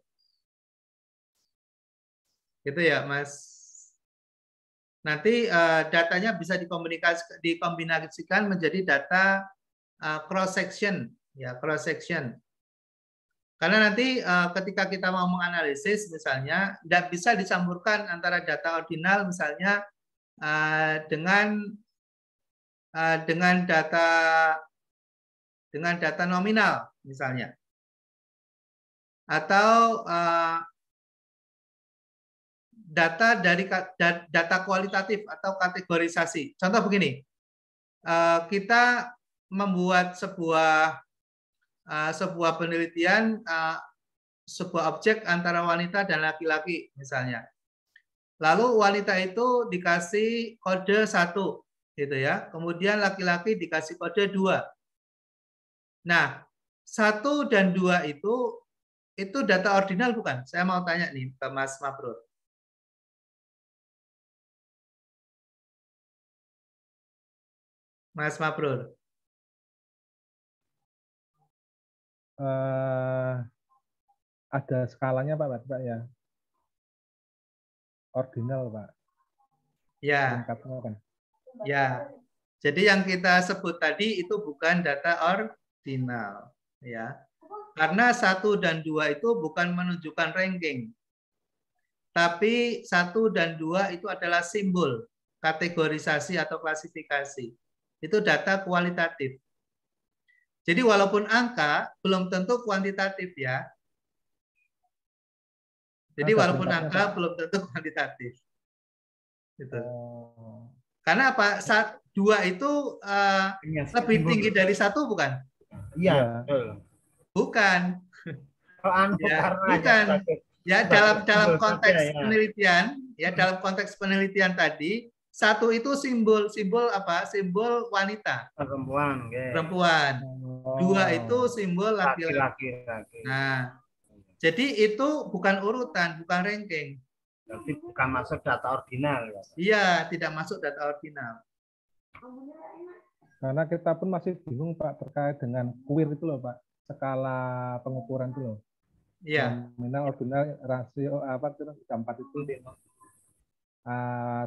Speaker 1: Gitu ya, Mas. Nanti datanya bisa dikombinasikan menjadi data cross section, ya cross section. Karena nanti ketika kita mau menganalisis, misalnya, tidak bisa dicampurkan antara data ordinal, misalnya dengan data nominal, misalnya, atau data kualitatif atau kategorisasi. Contoh begini, kita membuat sebuah penelitian, sebuah objek antara wanita dan laki-laki misalnya. Lalu wanita itu dikasih kode 1, gitu ya. Kemudian laki-laki dikasih kode 2. Nah, 1 dan 2 itu data ordinal bukan? Saya mau tanya nih ke Mas Mabrur. Mas Mabrur.
Speaker 2: Ada skalanya Pak ya. Ordinal Pak.
Speaker 1: Ya. Ya. Jadi yang kita sebut tadi itu bukan data ordinal, ya. Karena 1 dan 2 itu bukan menunjukkan ranking. Tapi 1 dan 2 itu adalah simbol, kategorisasi atau klasifikasi. Itu data kualitatif. Jadi walaupun angka belum tentu kuantitatif ya. Jadi walaupun angka belum tentu kuantitatif. Gitu. Karena apa? 2 itu lebih tinggi dari 1 bukan?
Speaker 3: Iya.
Speaker 1: Bukan.
Speaker 3: Ya,
Speaker 1: bukan. Ya dalam konteks penelitian, ya dalam konteks penelitian tadi, 1 itu simbol apa? Simbol wanita.
Speaker 3: Perempuan.
Speaker 1: Perempuan. 2 itu simbol laki-laki. Nah, jadi itu bukan urutan, bukan ranking.
Speaker 3: Berarti bukan masuk data ordinal ya?
Speaker 1: Iya, tidak masuk data ordinal.
Speaker 2: Karena kita pun masih bingung Pak terkait dengan queer itu loh Pak, skala pengukuran itu loh.
Speaker 1: Iya.
Speaker 2: Nominal, ordinal, rasio apa itu 4 itu.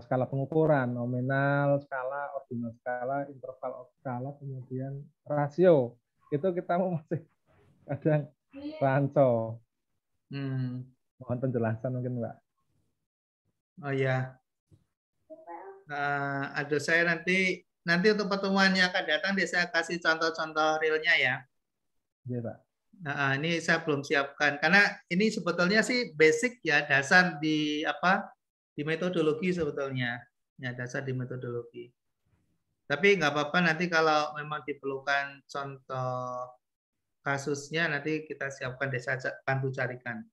Speaker 2: Skala pengukuran, nominal, skala, ordinal skala, interval skala, kemudian rasio. Itu kita masih kadang rancu. Mohon penjelasan mungkin Pak.
Speaker 1: Oh ya. Aduh, saya nanti untuk pertemuan yang akan datang saya kasih contoh-contoh realnya ya.
Speaker 2: Iya Pak.
Speaker 1: Nah, ini saya belum siapkan karena ini sebetulnya sih basic ya, dasar di metodologi sebetulnya. Ya, dasar di metodologi. Tapi nggak apa-apa nanti kalau memang diperlukan contoh kasusnya nanti kita siapkan, saya bantu carikan.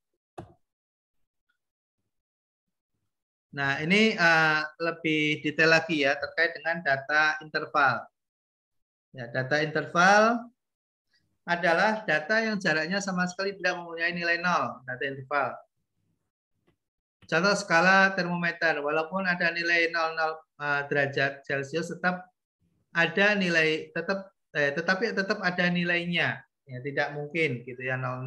Speaker 1: Nah, ini lebih detail lagi ya terkait dengan data interval. Ya, data interval adalah data yang jaraknya sama sekali tidak mempunyai nilai 0, data interval. Contoh skala termometer, walaupun ada nilai 00 derajat Celcius tetap ada nilai tetapi tetap ada nilainya. Ya, tidak mungkin gitu ya 000.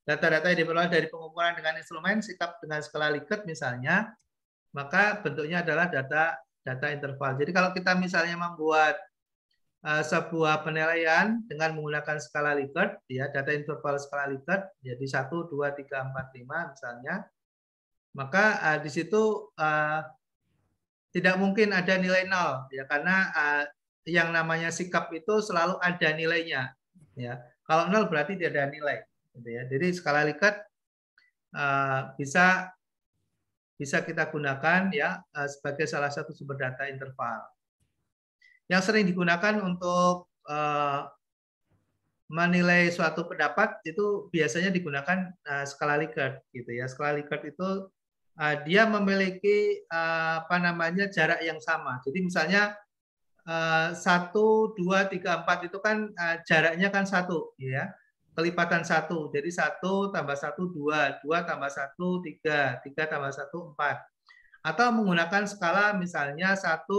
Speaker 1: Data-data yang diperoleh dari pengukuran dengan instrumen sikap dengan skala Likert misalnya, maka bentuknya adalah data interval. Jadi kalau kita misalnya membuat sebuah penilaian dengan menggunakan skala Likert, ya data interval skala Likert, jadi 1, 2, 3, 4, 5 misalnya, maka di situ tidak mungkin ada nilai 0, ya karena yang namanya sikap itu selalu ada nilainya. Ya, kalau 0 berarti tidak ada nilai. Gitu ya. Jadi skala Likert bisa kita gunakan ya sebagai salah satu sumber data interval. Yang sering digunakan untuk menilai suatu pendapat itu biasanya digunakan skala Likert gitu ya. Skala Likert itu dia memiliki apa namanya jarak yang sama. Jadi misalnya 1, 2, 3, 4 itu kan jaraknya kan 1, ya, kelipatan 1. Jadi 1 tambah 1 2, 2 tambah 1 3, 3 tambah 1 4. Atau menggunakan skala misalnya 1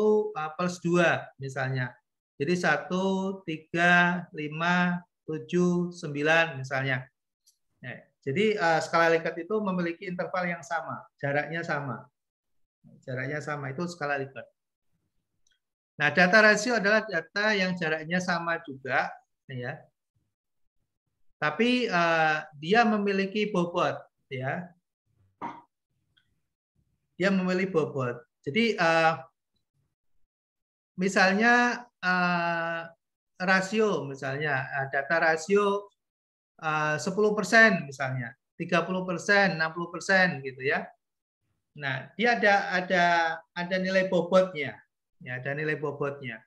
Speaker 1: plus 2 misalnya. Jadi 1, 3, 5, 7, 9 misalnya. Nah, jadi skala Likert itu memiliki interval yang sama, jaraknya sama. Jaraknya sama, itu skala Likert. Nah, data rasio adalah data yang jaraknya sama juga, ya. Tapi dia memiliki bobot, ya. Dia memiliki bobot. Jadi misalnya rasio, misalnya data rasio 10% misalnya, 30%, 60% gitu ya. Nah, dia ada nilai bobotnya. Ya, ada nilai bobotnya.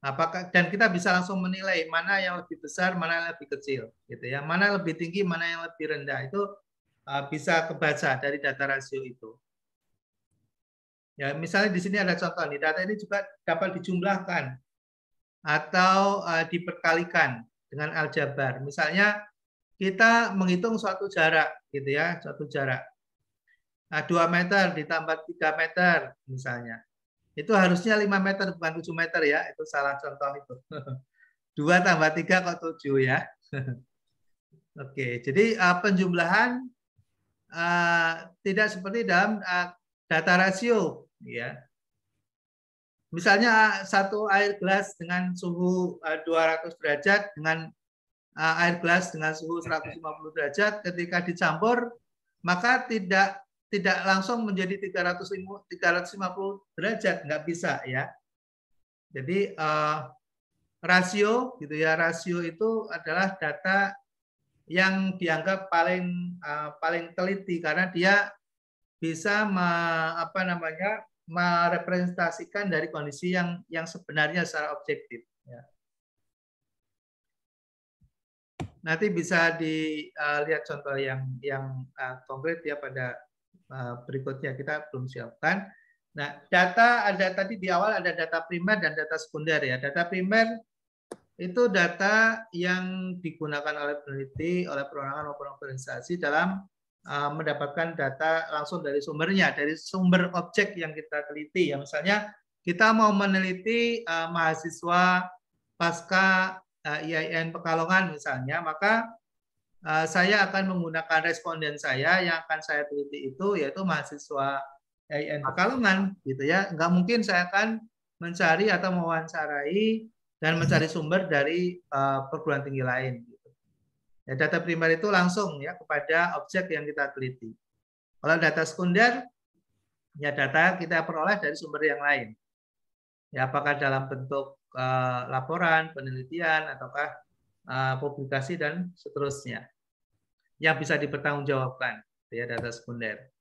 Speaker 1: Apakah dan kita bisa langsung menilai mana yang lebih besar, mana yang lebih kecil gitu ya. Mana lebih tinggi, mana yang lebih rendah. Itu bisa kebaca dari data rasio itu. Ya, misalnya di sini ada contoh nih, data ini juga dapat dijumlahkan atau diperkalikan dengan aljabar. Misalnya kita menghitung suatu jarak gitu ya, suatu jarak. Nah, 2 meter ditambah 3 meter misalnya. Itu harusnya 5 meter bukan 7 meter ya, itu salah contoh itu. 2 tambah 3 kok 7 ya. Oke, jadi penjumlahan tidak seperti dalam data rasio ya. Misalnya satu air gelas dengan suhu 200 derajat dengan air gelas dengan suhu 150 derajat ketika dicampur maka tidak langsung menjadi 350 derajat, nggak bisa ya. Jadi rasio gitu ya, rasio itu adalah data yang dianggap paling teliti karena dia bisa merepresentasikan dari kondisi yang sebenarnya secara objektif. Ya. Nanti bisa dilihat contoh yang konkret ya pada berikutnya, kita belum siapkan. Nah, data ada tadi di awal ada data primer dan data sekunder ya. Data primer itu data yang digunakan oleh peneliti, oleh perorangan maupun organisasi dalam mendapatkan data langsung dari sumbernya, dari sumber objek yang kita teliti. Ya, misalnya kita mau meneliti mahasiswa pasca IAIN Pekalongan misalnya, maka saya akan menggunakan responden saya yang akan saya teliti itu yaitu mahasiswa IAIN Pekalongan, gitu ya. Nggak mungkin saya akan mencari atau mewawancarai dan mencari sumber dari perguruan tinggi lain. Ya, data primer itu langsung ya kepada objek yang kita teliti. Kalau data sekunder, ya data kita peroleh dari sumber yang lain. Ya, apakah dalam bentuk laporan, penelitian, ataukah publikasi dan seterusnya. Yang bisa dipertanggungjawabkan, ya data sekunder.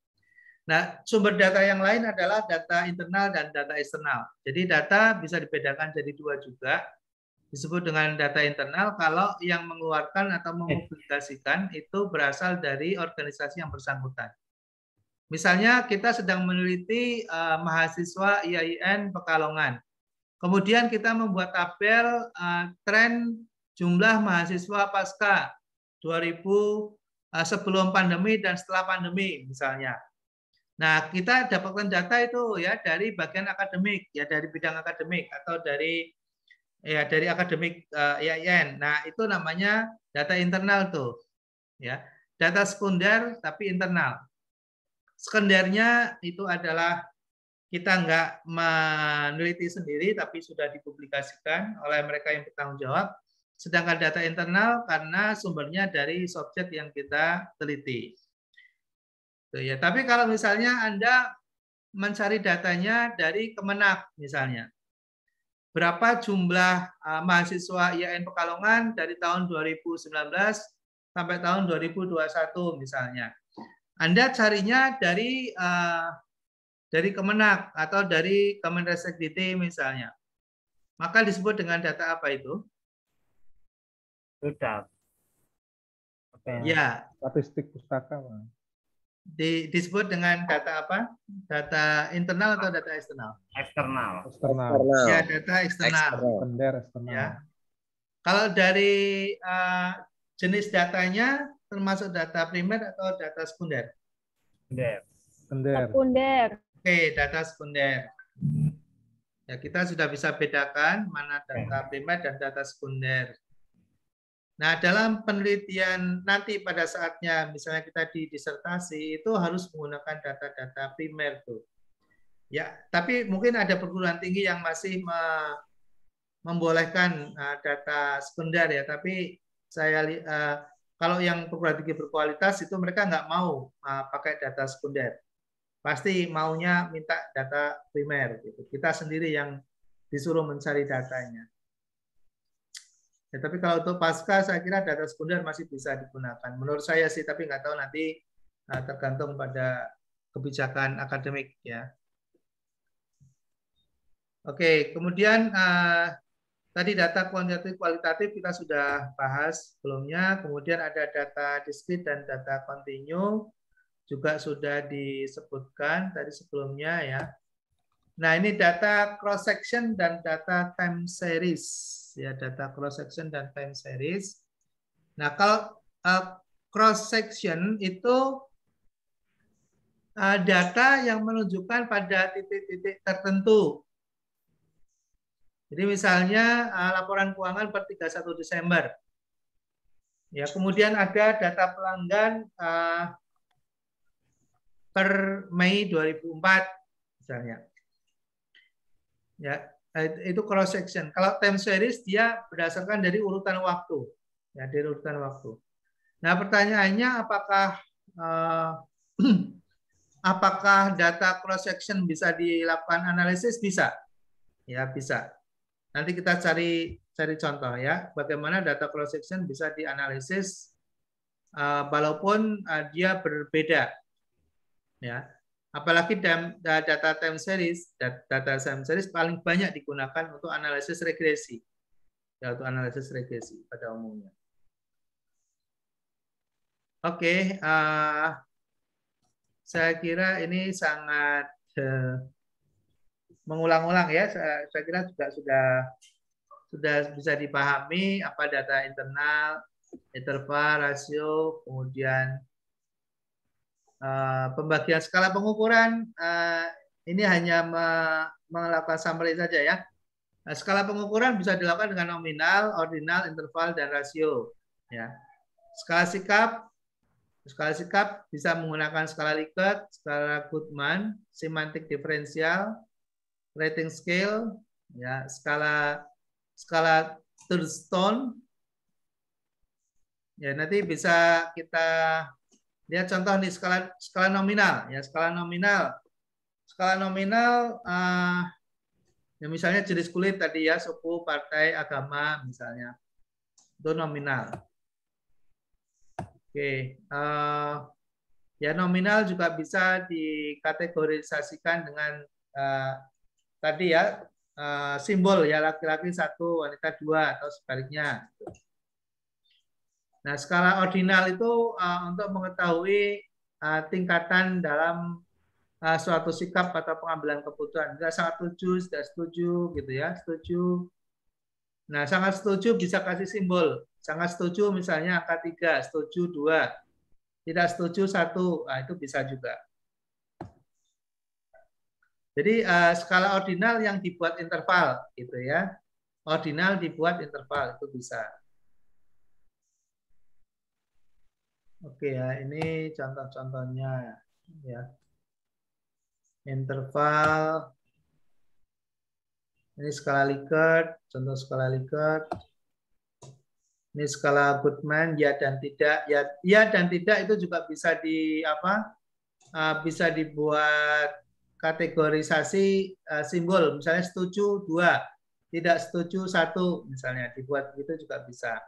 Speaker 1: Nah, sumber data yang lain adalah data internal dan data eksternal. Jadi data bisa dibedakan jadi 2 juga. Disebut dengan data internal kalau yang mengeluarkan atau mempublikasikan itu berasal dari organisasi yang bersangkutan. Misalnya kita sedang meneliti mahasiswa IAIN Pekalongan. Kemudian kita membuat tabel tren jumlah mahasiswa pasca 2000 sebelum pandemi dan setelah pandemi misalnya. Nah, kita dapatkan data itu ya dari bagian akademik, ya dari bidang akademik atau dari akademik IAIN. Nah, itu namanya data internal tuh. Ya. Data sekunder tapi internal. Sekundernya itu adalah kita nggak meneliti sendiri tapi sudah dipublikasikan oleh mereka yang bertanggung jawab. Sedangkan data internal karena sumbernya dari subjek yang kita teliti. Tuh, ya. Tapi kalau misalnya Anda mencari datanya dari Kemenak misalnya. Berapa jumlah mahasiswa IAIN Pekalongan dari tahun 2019 sampai tahun 2021 misalnya. Anda carinya dari Kemenak atau dari Kemenristek-Dikti misalnya. Maka disebut dengan data apa itu?
Speaker 3: Sudah.
Speaker 1: Ya.
Speaker 2: Statistik pustaka.
Speaker 1: disebut dengan data apa? Data internal atau data eksternal?
Speaker 3: Eksternal.
Speaker 2: Eksternal.
Speaker 1: Ya, data eksternal.
Speaker 2: Sekunder eksternal.
Speaker 1: Ya. Kalau dari jenis datanya termasuk data primer atau data sekunder?
Speaker 5: Sekunder.
Speaker 1: Oke, data sekunder. Ya, kita sudah bisa bedakan mana data primer dan data sekunder. Nah, dalam penelitian nanti pada saatnya, misalnya kita di disertasi, itu harus menggunakan data-data primer tuh. Ya, tapi mungkin ada perguruan tinggi yang masih membolehkan data sekunder ya. Tapi saya kalau yang perguruan tinggi berkualitas itu mereka nggak mau pakai data sekunder. Pasti maunya minta data primer gitu. Kita sendiri yang disuruh mencari datanya. Ya, tapi kalau untuk pasca saya kira data sekunder masih bisa digunakan. Menurut saya sih, tapi nggak tahu nanti tergantung pada kebijakan akademik ya. Oke, kemudian tadi data kuantitatif kualitatif kita sudah bahas sebelumnya. Kemudian ada data diskrit dan data kontinu. Juga sudah disebutkan tadi sebelumnya ya. Nah, ini data cross section dan data time series ya, data cross section dan time series. Nah, kalau cross section itu data yang menunjukkan pada titik-titik tertentu. Jadi misalnya laporan keuangan per 31 Desember. Ya, kemudian ada data pelanggan per Mei 2004 misalnya. Ya, itu cross section. Kalau time series dia berdasarkan dari urutan waktu. Ya, dari urutan waktu. Nah, pertanyaannya apakah data cross section bisa dilakukan analisis? Bisa. Ya, bisa. Nanti kita cari contoh ya, bagaimana data cross section bisa dianalisis walaupun dia berbeda. Ya, apalagi data time series, data time series paling banyak digunakan untuk analisis regresi, ya, untuk analisis regresi pada umumnya. Oke, saya kira ini sangat mengulang-ulang ya. Saya kira juga sudah bisa dipahami apa data internal, interval, rasio, kemudian pembagian skala pengukuran ini hanya melakukan summary saja ya. Nah, skala pengukuran bisa dilakukan dengan nominal, ordinal, interval, dan rasio. Ya. Skala sikap bisa menggunakan skala Likert, skala Goodman, semantik diferensial, rating scale, ya, skala Thurston. Ya, nanti bisa kita lihat contoh nih skala nominal ya, skala nominal ya misalnya jenis kulit tadi ya, suku, partai, agama misalnya, itu nominal. Oke, ya nominal juga bisa dikategorisasikan dengan tadi ya simbol ya, laki-laki 1, wanita 2 atau sebaliknya. Nah, skala ordinal itu untuk mengetahui tingkatan dalam suatu sikap atau pengambilan keputusan. Tidak sangat setuju, tidak setuju, gitu ya, setuju. Nah, sangat setuju bisa kasih simbol. Sangat setuju misalnya angka 3, setuju 2, tidak setuju 1, nah, itu bisa juga. Jadi skala ordinal yang dibuat interval, gitu ya. Ordinal dibuat interval itu bisa. Oke ya, ini contoh-contohnya ya. Interval. Ini skala Likert, contoh skala Likert. Ini skala Goodman, ya dan tidak. Ya dan tidak itu juga bisa bisa dibuat kategorisasi simbol, misalnya setuju 2, tidak setuju 1 misalnya, dibuat begitu juga bisa.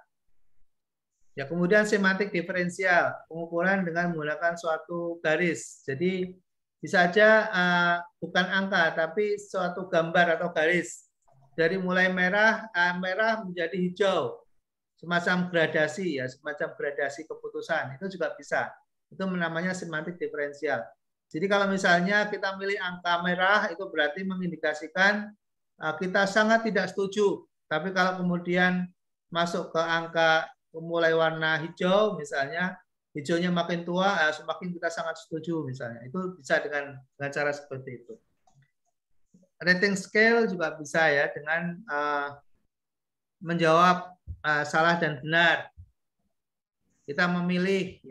Speaker 1: Ya, kemudian semantik diferensial, pengukuran dengan menggunakan suatu garis. Jadi bisa aja bukan angka, tapi suatu gambar atau garis. Dari mulai merah menjadi hijau, semacam gradasi ya, semacam gradasi keputusan itu juga bisa. Itu namanya semantik diferensial. Jadi kalau misalnya kita milih angka merah, itu berarti mengindikasikan kita sangat tidak setuju. Tapi kalau kemudian masuk ke angka mulai warna hijau, misalnya hijaunya makin tua, semakin kita sangat setuju misalnya. Itu bisa dengan cara seperti itu. Rating scale juga bisa ya dengan menjawab salah dan benar. Kita memilih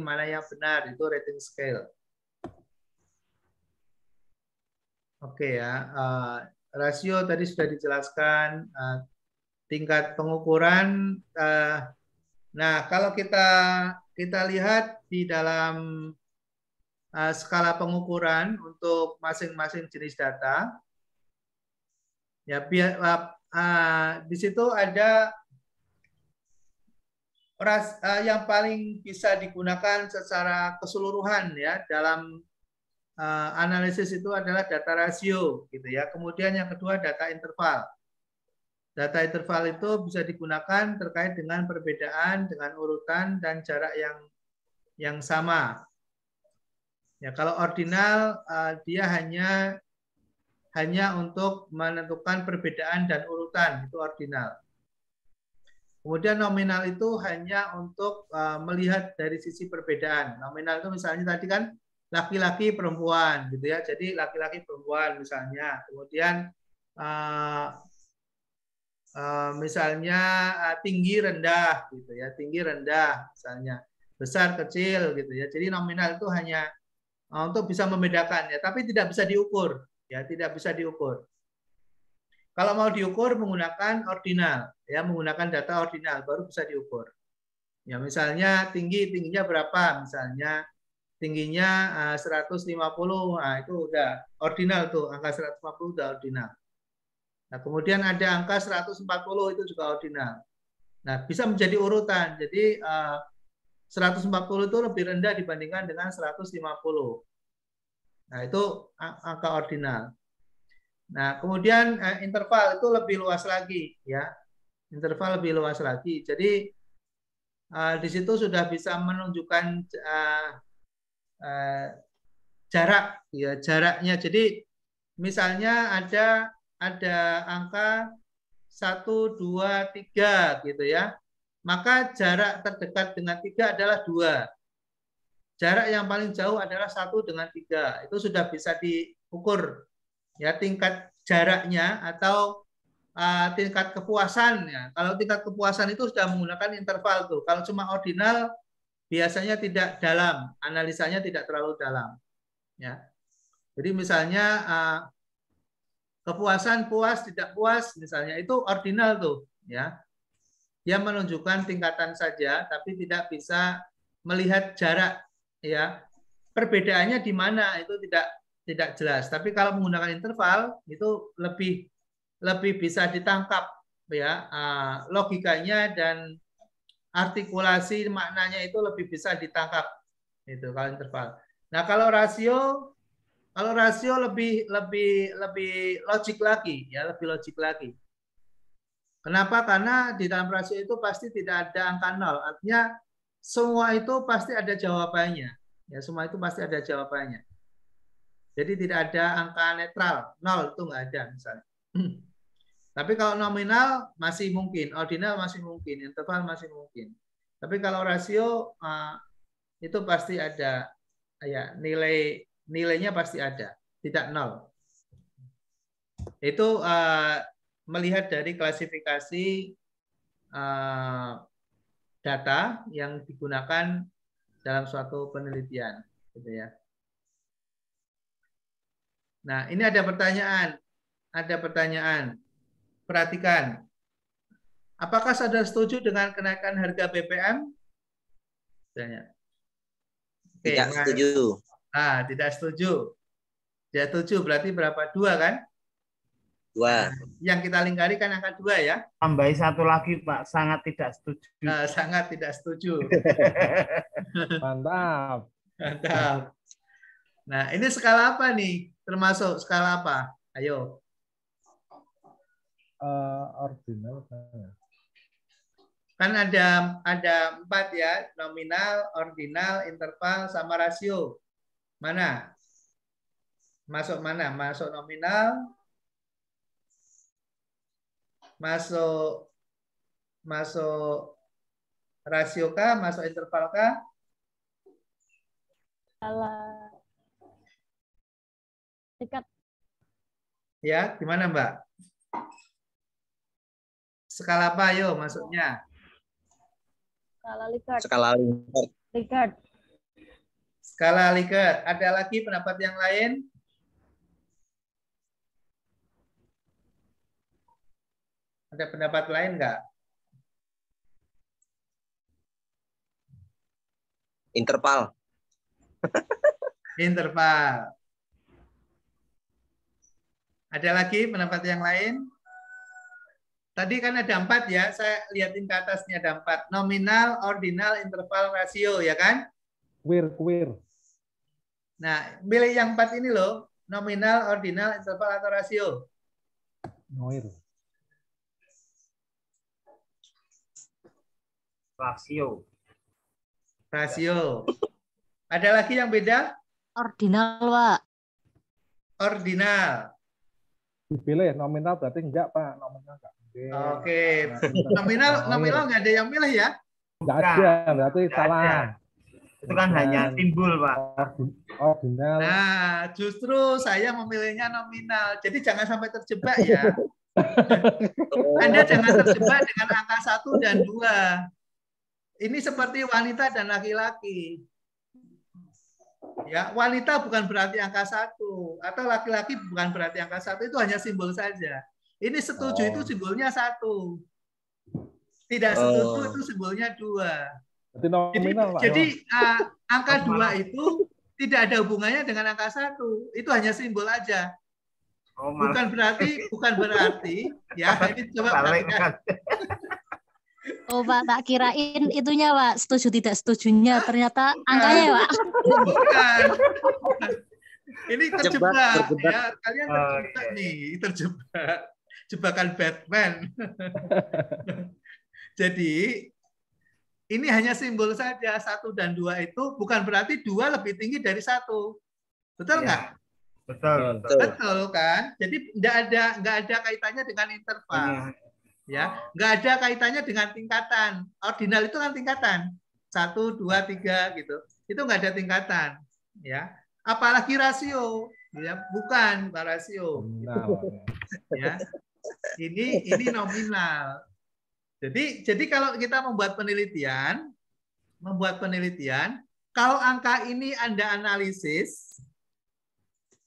Speaker 1: mana yang benar, itu rating scale. Oke ya, rasio tadi sudah dijelaskan, tingkat pengukuran. Nah, kalau kita lihat di dalam skala pengukuran untuk masing-masing jenis data, ya di situ ada yang paling bisa digunakan secara keseluruhan ya dalam analisis itu adalah data rasio gitu ya. Kemudian yang kedua data interval. Data interval itu bisa digunakan terkait dengan perbedaan dengan urutan dan jarak yang sama. Ya, kalau ordinal dia hanya untuk menentukan perbedaan dan urutan, itu ordinal. Kemudian nominal itu hanya untuk melihat dari sisi perbedaan. Nominal itu misalnya tadi kan laki-laki perempuan gitu ya. Jadi laki-laki perempuan misalnya. Kemudian misalnya tinggi rendah gitu ya. Tinggi rendah misalnya. Besar kecil gitu ya. Jadi nominal itu hanya untuk bisa membedakan ya, tapi tidak bisa diukur ya, tidak bisa diukur. Kalau mau diukur menggunakan ordinal ya, menggunakan data ordinal baru bisa diukur. Ya misalnya tingginya berapa misalnya. Tingginya 150, nah itu udah ordinal tuh, angka 150 udah ordinal. Nah, kemudian ada angka 140 itu juga ordinal. Nah, bisa menjadi urutan. Jadi 140 itu lebih rendah dibandingkan dengan 150. Nah, itu angka ordinal. Nah, kemudian interval itu lebih luas lagi ya. Interval lebih luas lagi. Jadi di situ sudah bisa menunjukkan jarak ya, jaraknya. Jadi misalnya ada angka 1, 2, 3 gitu ya. Maka jarak terdekat dengan 3 adalah 2. Jarak yang paling jauh adalah 1 dengan 3. Itu sudah bisa diukur ya tingkat jaraknya atau tingkat kepuasannya. Kalau tingkat kepuasan itu sudah menggunakan interval tuh. Kalau cuma ordinal biasanya tidak dalam, analisanya tidak terlalu dalam. Ya. Jadi misalnya kepuasan puas tidak puas misalnya itu ordinal tuh ya. Dia menunjukkan tingkatan saja tapi tidak bisa melihat jarak ya. Perbedaannya di mana itu tidak jelas. Tapi kalau menggunakan interval itu lebih bisa ditangkap ya, logikanya dan artikulasi maknanya itu lebih bisa ditangkap itu kalau interval. Nah, kalau rasio lebih logik lagi ya, lebih logik lagi. Kenapa? Karena di dalam rasio itu pasti tidak ada angka nol. Artinya semua itu pasti ada jawabannya. Ya, semua itu pasti ada jawabannya. Jadi tidak ada angka netral, nol itu nggak ada misalnya. Tapi kalau nominal masih mungkin, ordinal masih mungkin, interval masih mungkin. Tapi kalau rasio itu pasti ada ya, nilainya pasti ada, tidak nol. Itu melihat dari klasifikasi data yang digunakan dalam suatu penelitian, gitu ya. Nah, ini ada pertanyaan. Perhatikan. Apakah saudara setuju dengan kenaikan harga BBM?
Speaker 6: Tidak setuju.
Speaker 1: Tidak setuju. Tidak setuju berarti berapa? 2 kan?
Speaker 6: 2.
Speaker 1: Nah, yang kita lingkari kan angka 2 ya.
Speaker 3: Tambahi 1 lagi Pak, sangat tidak setuju.
Speaker 1: Sangat tidak setuju.
Speaker 2: Mantap.
Speaker 1: Mantap. Nah, ini skala apa nih? Termasuk skala apa? Ayo.
Speaker 2: Ordinal.
Speaker 1: Kan ada 4 ya, nominal, ordinal, interval, sama rasio. Mana? Masuk mana? Masuk nominal, masuk rasio kah? Masuk interval kah?
Speaker 5: Skala Likert.
Speaker 1: Ya, gimana Mbak? Skala apa? Ayo masuknya.
Speaker 5: Skala Likert.
Speaker 6: Skala Likert.
Speaker 5: Likert.
Speaker 1: Skala Likert. Ada lagi pendapat yang lain? Ada pendapat lain nggak?
Speaker 6: Interval.
Speaker 1: Interval. Ada lagi pendapat yang lain? Tadi kan ada 4 ya, saya lihatin ke atasnya ada 4. Nominal, ordinal, interval, rasio, ya kan?
Speaker 2: Queer.
Speaker 1: Nah, pilih yang 4 ini loh. Nominal, ordinal, interval, atau rasio.
Speaker 2: Noir.
Speaker 1: Rasio. Ada lagi yang beda?
Speaker 7: Ordinal, Pak.
Speaker 1: Ordinal.
Speaker 2: Dipilih nominal berarti enggak, Pak. Nominal enggak.
Speaker 1: Oke. Nominal nggak ada yang pilih ya?
Speaker 2: Enggak ada, berarti salah.
Speaker 3: Itu kan hanya timbul, Pak.
Speaker 2: Ordinal.
Speaker 1: Nah, justru saya memilihnya nominal. Jadi jangan sampai terjebak ya. Anda jangan terjebak dengan angka 1 dan 2. Ini seperti wanita dan laki-laki. Ya, wanita bukan berarti angka 1 atau laki-laki bukan berarti angka 1, itu hanya simbol saja. Ini setuju itu simbolnya 1. Tidak setuju itu simbolnya 2.
Speaker 2: Berarti nominal, Pak.
Speaker 1: Jadi angka 2 itu tidak ada hubungannya dengan angka 1. Itu hanya simbol aja. Bukan berarti ya, ini coba perhatikan.
Speaker 7: Oh, Pak, tak kirain itunya, Pak. Setuju tidak setujunya. Ternyata angkanya, Pak.
Speaker 1: Bukan. Ini terjebak.
Speaker 6: Terjebak.
Speaker 1: Ya, kalian terjebak nih. Terjebak. Jebakan Batman. Jadi, ini hanya simbol saja. 1 dan 2 itu bukan berarti 2 lebih tinggi dari 1. Betul nggak?
Speaker 3: Betul.
Speaker 1: Betul kan? Jadi nggak ada kaitannya dengan interval. Ya, nggak ada kaitannya dengan tingkatan. Ordinal itu kan tingkatan 1, 2, 3 gitu. Itu nggak ada tingkatan, ya. Apalagi rasio, ya bukan rasio. Ya, ini nominal. Jadi kalau kita membuat penelitian, kalau angka ini Anda analisis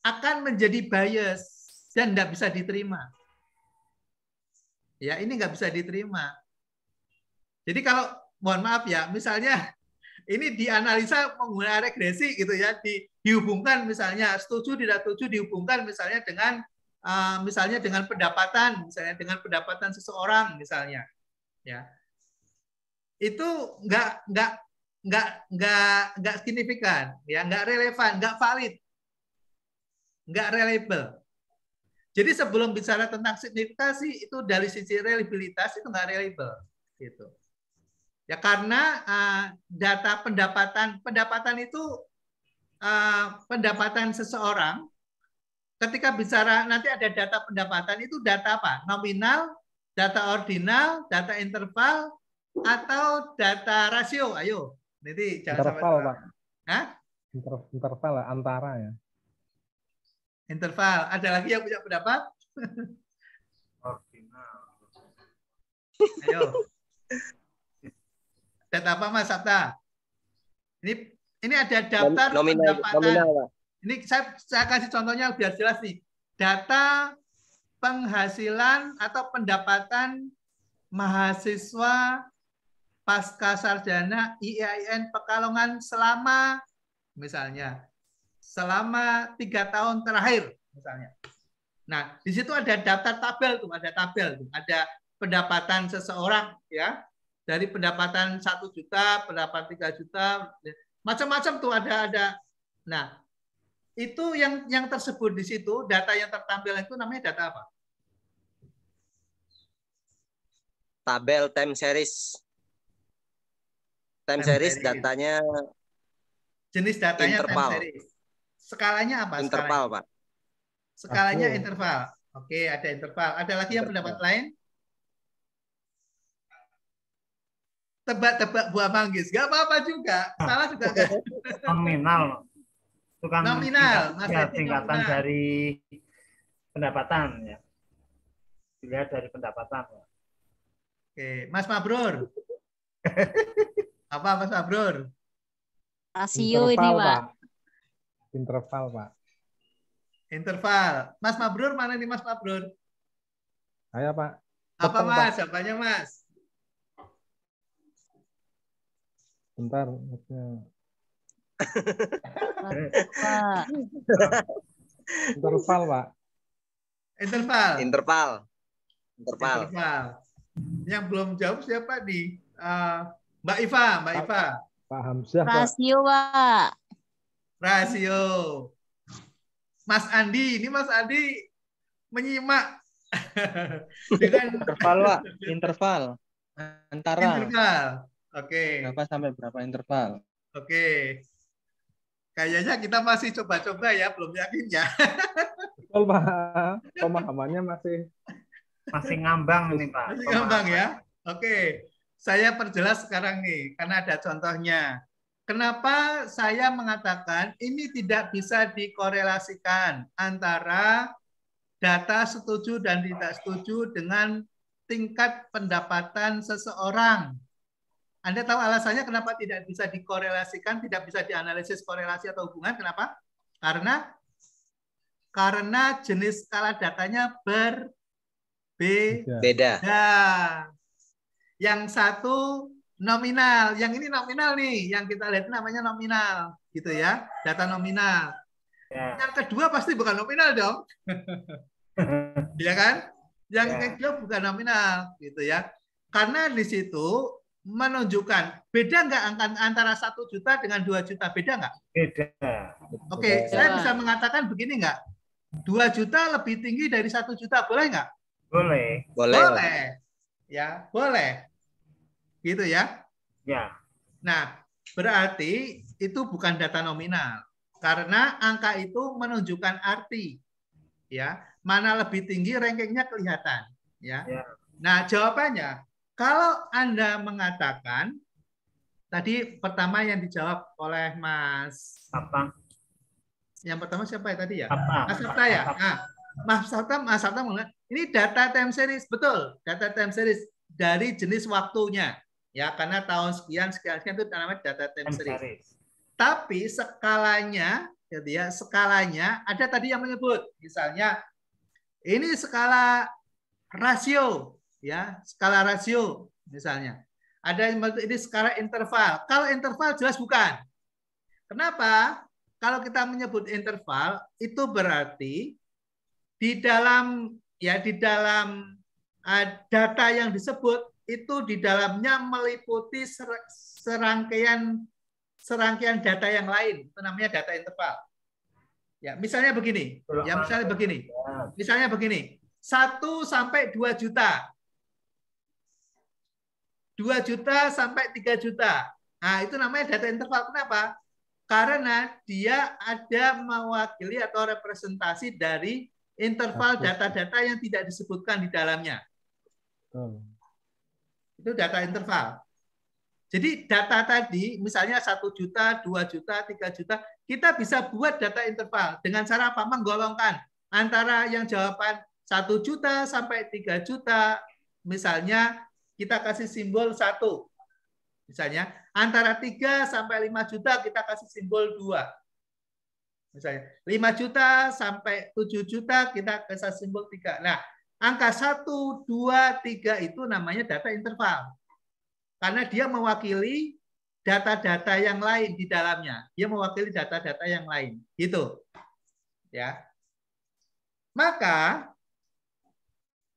Speaker 1: akan menjadi bias dan nggak bisa diterima. Ya, ini nggak bisa diterima. Jadi kalau, mohon maaf ya, misalnya ini dianalisa menggunakan regresi gitu ya, dihubungkan misalnya setuju tidak setuju dihubungkan misalnya dengan pendapatan, misalnya dengan pendapatan seseorang misalnya, ya, itu nggak signifikan, ya, nggak relevan, nggak valid, nggak reliable. Jadi sebelum bicara tentang signifikasi itu dari sisi reliabilitas itu nggak reliable, gitu. Ya karena data pendapatan itu pendapatan seseorang. Ketika bicara nanti ada data pendapatan itu data apa? Nominal, data ordinal, data interval, atau data rasio. Ayo, nanti jangan
Speaker 2: interval,
Speaker 1: sampai
Speaker 2: Pak.
Speaker 1: Hah?
Speaker 2: Interval antara ya.
Speaker 1: Interval. Ada lagi yang punya pendapat? Ayo. Data apa Mas Sabta? Ini ada daftar pendapatan. Ini saya kasih contohnya biar jelas nih. Data penghasilan atau pendapatan mahasiswa pasca sarjana IAIN Pekalongan selama misalnya selama 3 tahun terakhir misalnya. Nah, di situ ada daftar tabel tuh, ada pendapatan seseorang ya, dari pendapatan 1 juta, pendapatan 3 juta, macam-macam tuh ada. Nah, itu yang tersebut di situ, data yang tertampil itu namanya data apa?
Speaker 6: Tabel time series. Time series datanya
Speaker 1: Jenis datanya
Speaker 6: interval.
Speaker 1: time series. Skalanya apa?
Speaker 6: Interval, Pak.
Speaker 1: Skalanya
Speaker 2: Aku.
Speaker 1: interval. Oke, ada interval. Ada lagi yang pendapat lain? Tebak-tebak buah manggis. Gak apa-apa juga. Salah juga kan?
Speaker 3: Nominal. Itu kan
Speaker 1: Nominal. Mas
Speaker 3: ya,
Speaker 1: Edi,
Speaker 3: tingkatan
Speaker 1: nominal.
Speaker 3: dari pendapatan ya. Dilihat dari pendapatan. Ya.
Speaker 1: Oke, Mas Mabrur. Apa Mas Mabrur?
Speaker 7: Rasio ini,
Speaker 2: Interval,
Speaker 7: Pak.
Speaker 2: Pak. Interval, Pak.
Speaker 1: Interval. Mas Mabrur mana nih Mas Mabrur?
Speaker 2: Saya, Pak.
Speaker 1: Apa
Speaker 2: Tepung,
Speaker 1: Mas?
Speaker 2: Pak.
Speaker 1: Jawabannya Mas?
Speaker 2: Bentar.
Speaker 7: Pak.
Speaker 2: Interval, Pak.
Speaker 1: Interval.
Speaker 6: Interval. Interval.
Speaker 1: Interval. Yang belum jawab siapa nih? Mbak Iva, Mbak Iva.
Speaker 2: Pak Hamzah, Pak.
Speaker 7: Rasio, Pak.
Speaker 1: Rasio. Mas Andi, ini Mas Andi menyimak dengan
Speaker 8: Interval, Pak. Interval. Antara.
Speaker 1: interval. Oke.
Speaker 8: Berapa sampai berapa interval?
Speaker 1: Oke. Kayaknya kita masih coba-coba ya, belum yakin ya.
Speaker 2: Betul, Pak. Pemahamannya masih
Speaker 3: ngambang ini, Pak.
Speaker 1: Masih gampang ya. Oke. Saya perjelas sekarang nih, karena ada contohnya. Kenapa saya mengatakan ini tidak bisa dikorelasikan antara data setuju dan tidak setuju dengan tingkat pendapatan seseorang. Anda tahu alasannya kenapa tidak bisa dikorelasikan, tidak bisa dianalisis korelasi atau hubungan? Kenapa? Karena jenis skala datanya berbeda.
Speaker 6: Beda.
Speaker 1: Yang satu nominal, yang ini nominal nih, yang kita lihat namanya nominal, gitu ya, data nominal.
Speaker 3: Ya.
Speaker 1: Yang kedua pasti bukan nominal dong, ya kan? Yang kedua bukan nominal, gitu ya. Karena di situ menunjukkan beda nggak antara 1 juta dengan 2 juta, beda nggak?
Speaker 3: Beda.
Speaker 1: Oke, saya bisa mengatakan begini nggak? 2 juta lebih tinggi dari 1 juta, boleh nggak?
Speaker 3: Boleh.
Speaker 1: Boleh. Ya, boleh. Gitu ya.
Speaker 3: Ya.
Speaker 1: Nah, berarti itu bukan data nominal. Karena angka itu menunjukkan arti. Ya, mana lebih tinggi rankingnya kelihatan, ya. Nah, jawabannya kalau Anda mengatakan tadi pertama yang dijawab oleh Mas
Speaker 3: apa?
Speaker 1: Yang pertama siapa ya tadi ya?
Speaker 3: Apa?
Speaker 1: Mas Sabta ya? Nah, Mas Sabta mengatakan ini data time series, betul. Data time series dari jenis waktunya. Ya, karena tahun sekian itu namanya data time series. Tapi skalanya, gitu ya, skalanya ada tadi yang menyebut, misalnya ini skala rasio, ya, skala rasio, misalnya. Ada yang ini skala interval. Kalau interval jelas bukan. Kenapa? Kalau kita menyebut interval itu berarti di dalam data yang disebut itu di dalamnya meliputi serangkaian data yang lain. Itu namanya data interval. Ya, misalnya begini. Ya, misalnya begini. Misalnya begini. 1 sampai 2 juta. 2 juta sampai 3 juta. Nah, itu namanya data interval. Kenapa? Karena dia ada mewakili atau representasi dari interval data-data yang tidak disebutkan di dalamnya. Itu data interval. Jadi data tadi, misalnya 1 juta, 2 juta, 3 juta, kita bisa buat data interval. Dengan cara apa? Menggolongkan antara yang jawaban 1 juta sampai 3 juta, misalnya kita kasih simbol 1. Misalnya, antara 3 sampai 5 juta kita kasih simbol 2. Misalnya, 5 juta sampai 7 juta kita kasih simbol 3. Nah, angka 1, 2, 3 itu namanya data interval. Karena dia mewakili data-data yang lain di dalamnya. Dia mewakili data-data yang lain. Gitu. Ya. Maka,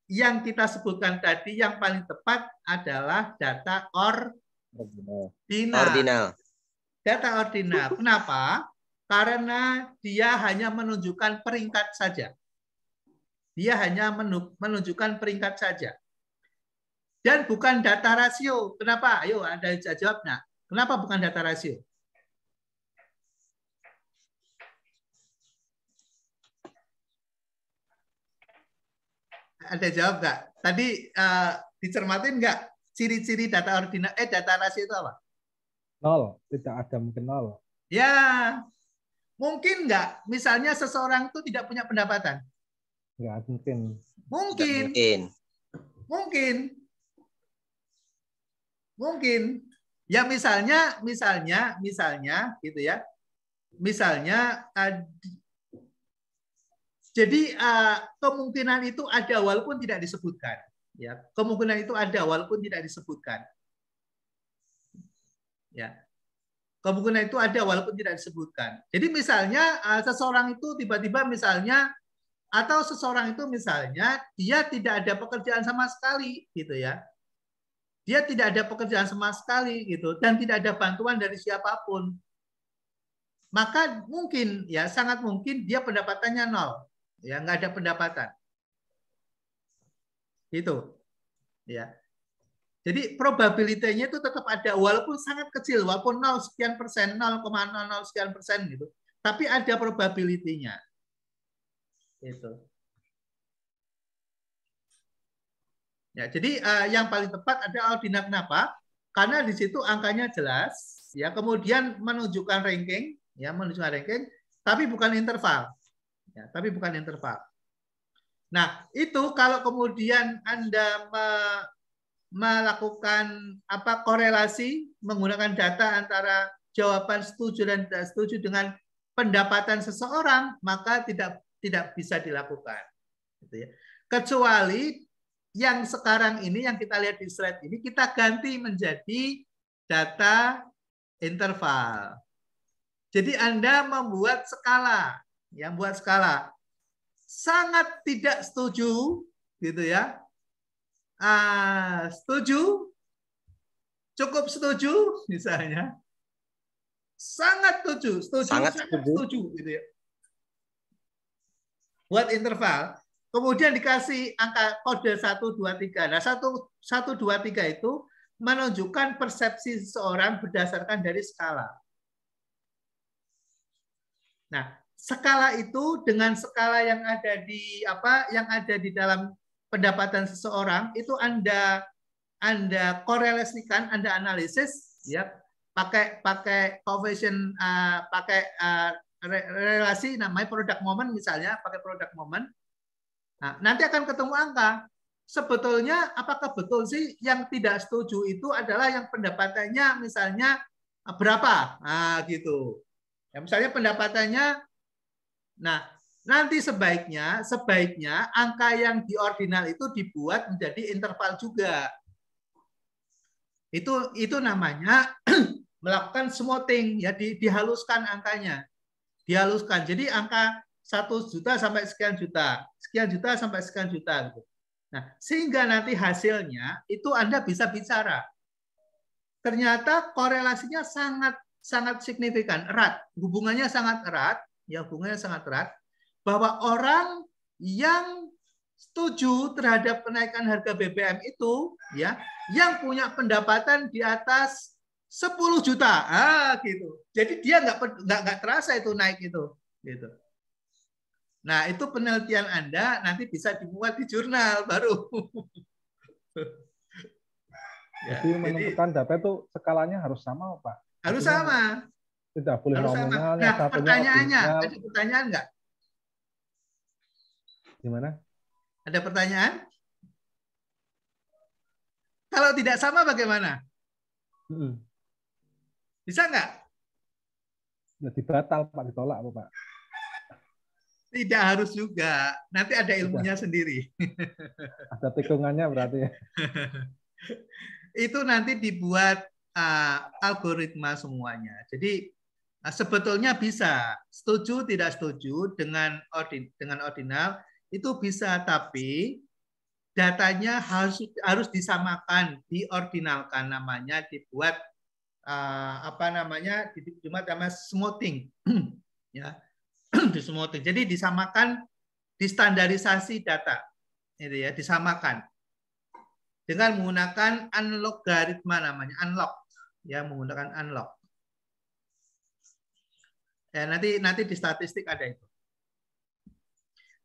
Speaker 1: yang kita sebutkan tadi yang paling tepat adalah data ordinal. Data ordinal. Kenapa? Karena dia hanya menunjukkan peringkat saja. Dia hanya menunjukkan peringkat saja. Dan bukan data rasio. Kenapa? Ayo Anda bisa jawab. Nah, Kenapa bukan data rasio? Ada jawab nggak? Tadi dicermatin nggak ciri-ciri data ordinal data rasio itu apa?
Speaker 2: 0, tidak ada, mungkin 0.
Speaker 1: Ya, mungkin nggak? Misalnya seseorang itu tidak punya pendapatan.
Speaker 2: Nggak mungkin.
Speaker 1: Mungkin. Mungkin. Ya misalnya gitu ya. Misalnya jadi kemungkinan itu ada walaupun tidak disebutkan. Ya, kemungkinan itu ada walaupun tidak disebutkan. Ya, kemungkinan itu ada walaupun tidak disebutkan. Jadi misalnya seseorang itu tiba-tiba misalnya atau seseorang itu misalnya dia tidak ada pekerjaan sama sekali, gitu ya. Dia tidak ada pekerjaan sama sekali, gitu, dan tidak ada bantuan dari siapapun. Maka mungkin, ya sangat mungkin dia pendapatannya 0, ya nggak ada pendapatan. Gitu, ya. Jadi probabilitasnya itu tetap ada walaupun sangat kecil, walaupun 0 sekian persen, 0,00 sekian persen gitu. Tapi ada probabilitasnya. Gitu. Ya, jadi yang paling tepat ada ordinal. Kenapa? Karena di situ angkanya jelas, ya, kemudian menunjukkan ranking, ya, menunjukkan ranking, tapi bukan interval. Ya, tapi bukan interval. Nah, itu kalau kemudian Anda melakukan korelasi menggunakan data antara jawaban setuju dan tidak setuju dengan pendapatan seseorang, maka tidak bisa dilakukan, gitu ya. Kecuali yang sekarang ini yang kita lihat di slide ini kita ganti menjadi data interval. Jadi Anda membuat skala, yang buat skala sangat tidak setuju, gitu ya. Setuju, cukup setuju, misalnya, sangat setuju, sangat setuju, gitu ya. Buat interval, kemudian dikasih angka kode 1, 2, 3. Nah, 1, 2, 3 itu menunjukkan persepsi seseorang berdasarkan dari skala. Nah, skala itu dengan skala yang ada di dalam pendapatan seseorang itu Anda korelasikan, Anda analisis, ya, pakai coefficient, pakai relasi namanya product moment misalnya, pakai product moment. Nah, nanti akan ketemu angka. Sebetulnya apakah betul sih yang tidak setuju itu adalah yang pendapatannya misalnya berapa? Nah, gitu. Ya, misalnya pendapatannya, nah, nanti sebaiknya angka yang di ordinal itu dibuat menjadi interval juga. Itu namanya melakukan smoothing, ya, dihaluskan angkanya. Dihaluskan. Jadi angka 1 juta sampai sekian juta sampai sekian juta gitu. Nah, sehingga nanti hasilnya itu Anda bisa bicara. Ternyata korelasinya sangat signifikan, erat. Hubungannya sangat erat, ya, hubungannya sangat erat, bahwa orang yang setuju terhadap kenaikan harga BBM itu, ya, yang punya pendapatan di atas 10 juta, gitu. Jadi dia nggak terasa itu naik itu, gitu. Nah, itu penelitian Anda nanti bisa dimuat di jurnal baru.
Speaker 2: Ya, jadi menentukan data itu skalanya harus sama, Pak.
Speaker 1: Harus sama.
Speaker 2: Tidak boleh
Speaker 1: harus
Speaker 2: nominal.
Speaker 1: Sama. Nah, pertanyaannya, ada pertanyaan nggak?
Speaker 2: Gimana?
Speaker 1: Ada pertanyaan? Kalau tidak sama bagaimana? Bisa nggak?
Speaker 2: Jadi batal, Pak, ditolak, Pak.
Speaker 1: Tidak harus juga. Nanti ada ilmunya sendiri.
Speaker 2: Ada tikungannya berarti ya.
Speaker 1: Itu nanti dibuat algoritma semuanya. Jadi sebetulnya bisa setuju tidak setuju dengan ordinal itu bisa, tapi datanya harus disamakan, diordinalkan, namanya dibuat namanya smoothing, ya. Di smoothing. Jadi disamakan, distandarisasi data, itu ya, disamakan dengan menggunakan unlogaritma, namanya unlock. yang menggunakan unlock. Ya, nanti di statistik ada itu.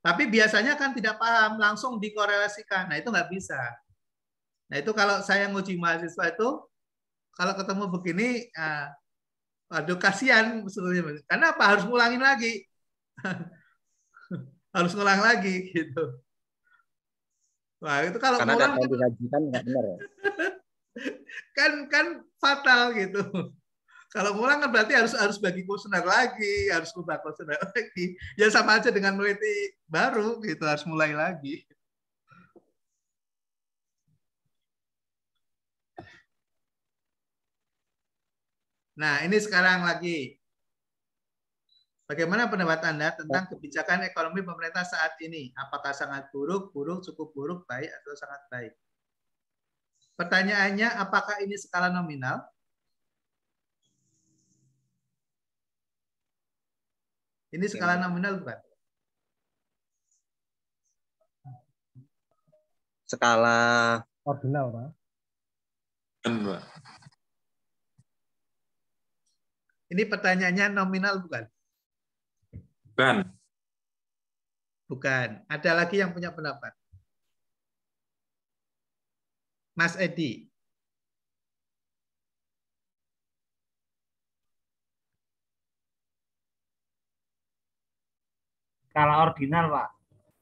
Speaker 1: Tapi biasanya kan tidak paham, langsung dikorelasikan. Nah, itu nggak bisa. Nah, itu kalau saya nguji mahasiswa itu, kalau ketemu begini, aduh kasihan sebetulnya. Karena apa? Harus ngulangin lagi. Harus ngulang lagi gitu. Wah, itu kalau
Speaker 6: Karena
Speaker 1: ngulang
Speaker 6: data yang disajikan nggak benar ya.
Speaker 1: kan fatal gitu. Kalau ngulang kan berarti harus bagi kuesioner lagi, harus ubah kuesioner lagi. Ya sama aja dengan meneliti baru gitu, harus mulai lagi. Nah, ini sekarang lagi. Bagaimana pendapat Anda tentang kebijakan ekonomi pemerintah saat ini? Apakah sangat buruk, buruk, cukup buruk, baik, atau sangat baik? Pertanyaannya, apakah ini skala nominal? Ini skala nominal bukan?
Speaker 6: Skala
Speaker 2: Ordinal, Pak.
Speaker 1: Ini pertanyaannya nominal bukan?
Speaker 9: Bukan.
Speaker 1: Bukan. Ada lagi yang punya pendapat? Mas Edi.
Speaker 3: Skala ordinal, Pak.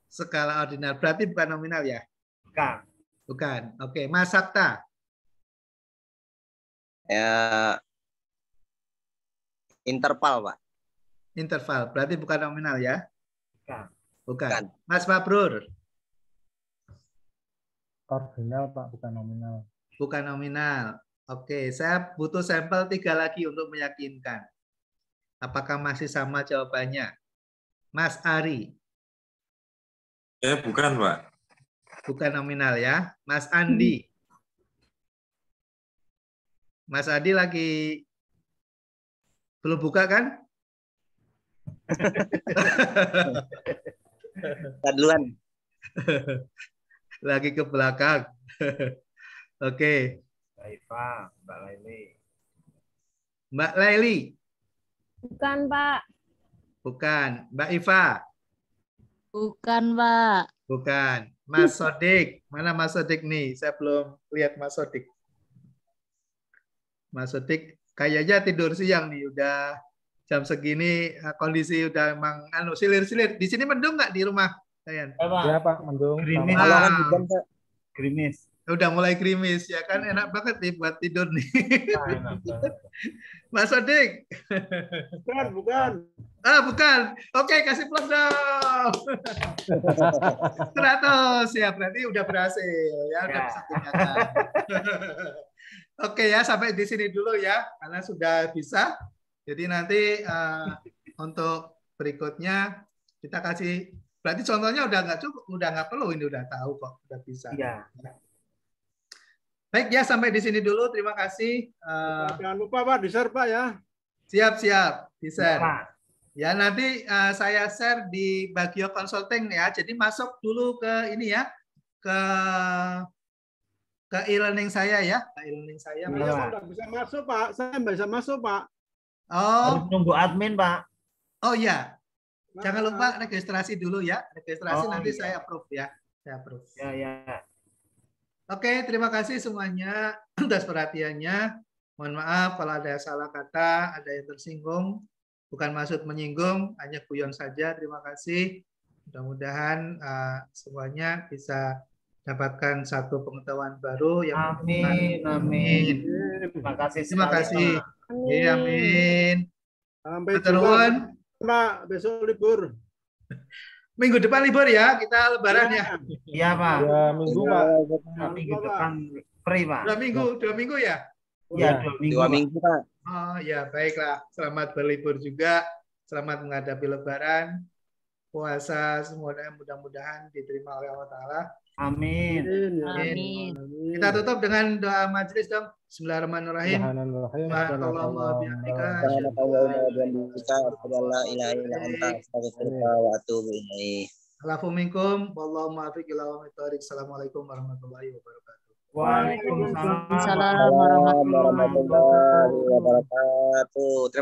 Speaker 1: Skala ordinal. Berarti bukan nominal ya?
Speaker 3: Bukan.
Speaker 1: Bukan. Oke. Mas Sabta.
Speaker 6: ya interval, Pak.
Speaker 1: Interval. Berarti bukan nominal ya?
Speaker 3: Bukan.
Speaker 1: Bukan. Mas Mabrur.
Speaker 2: Ordinal, Pak, bukan nominal.
Speaker 1: Bukan nominal. Oke. Saya butuh sampel 3 lagi untuk meyakinkan. Apakah masih sama jawabannya? Mas Ari.
Speaker 9: Bukan, Pak.
Speaker 1: Bukan nominal ya. Mas Andi. Mas Adi lagi belum buka kan?
Speaker 6: Duluan.
Speaker 1: Lagi ke belakang. Oke.
Speaker 3: Mbak Iva, Mbak Laili.
Speaker 1: Mbak Laili.
Speaker 5: Bukan, Pak.
Speaker 1: Bukan. Mbak Iva.
Speaker 7: Bukan, Pak.
Speaker 1: Bukan. Mas Sodik. Mana Mas Sodik nih? Saya belum lihat Mas Sodik. Mas Sodik kayaknya tidur siang nih. Udah jam segini kondisi udah emang silir-silir. Di sini mendung nggak di rumah kalian?
Speaker 2: Ya, Pak, mendung.
Speaker 3: Gerimis. Gerimis.
Speaker 1: Udah mulai gerimis ya kan, enak banget nih buat tidur nih.
Speaker 3: Enak banget.
Speaker 1: Mas Sodik.
Speaker 4: Bukan.
Speaker 1: Bukan. Oke, kasih plus dong. 100 ya, berarti udah berhasil ya, udah bisa kelihatan. Oke ya, sampai di sini dulu ya, karena sudah bisa. Jadi nanti untuk berikutnya kita kasih, berarti contohnya udah nggak cukup, udah nggak perlu, ini udah tahu kok, udah bisa.
Speaker 3: Iya.
Speaker 1: Baik ya, sampai di sini dulu. Terima kasih.
Speaker 4: Jangan lupa Pak, di-share Pak ya.
Speaker 1: Siap, di-share.
Speaker 3: Pak.
Speaker 1: Ya, nanti saya share di Bagio Consulting ya. Jadi masuk dulu ke ini ya, ke e-learning saya ya, ke e-learning saya.
Speaker 4: Saya nggak bisa masuk Pak, saya nggak bisa masuk Pak.
Speaker 3: Harus nunggu admin, Pak.
Speaker 1: Oh iya, jangan lupa registrasi dulu ya. Registrasi nanti
Speaker 3: iya.
Speaker 1: saya approve ya. Saya approve.
Speaker 3: Ya.
Speaker 1: Oke, terima kasih semuanya atas perhatiannya. Mohon maaf kalau ada salah kata, ada yang tersinggung. Bukan maksud menyinggung, hanya guyon saja. Terima kasih. Mudah-mudahan semuanya bisa dapatkan satu pengetahuan baru yang
Speaker 3: Amin. Terima kasih.
Speaker 1: Terima kasih. Amin.
Speaker 4: Sampai
Speaker 1: jumpa.
Speaker 4: Pak, besok libur.
Speaker 1: Minggu depan libur ya, kita lebaran ya.
Speaker 3: Iya, Pak.
Speaker 2: Ya, minggu, Pak.
Speaker 3: Minggu depan free, Pak.
Speaker 1: 2 minggu ya?
Speaker 3: Iya, 2 minggu.
Speaker 6: 2 minggu, Pak.
Speaker 1: Oh ya, baiklah. Selamat berlibur juga. Selamat menghadapi lebaran. Puasa semuanya mudah-mudahan diterima oleh Allah Ta'ala.
Speaker 3: Amin.
Speaker 7: Amin.
Speaker 1: Kita tutup dengan doa majelis dong. Bismillahirrahmanirrahim. Assalamualaikum warahmatullahi wabarakatuh.
Speaker 3: Waalaikumsalam
Speaker 7: Assalamualaikum warahmatullahi
Speaker 6: warahmatullahi wabarakatuh. Terima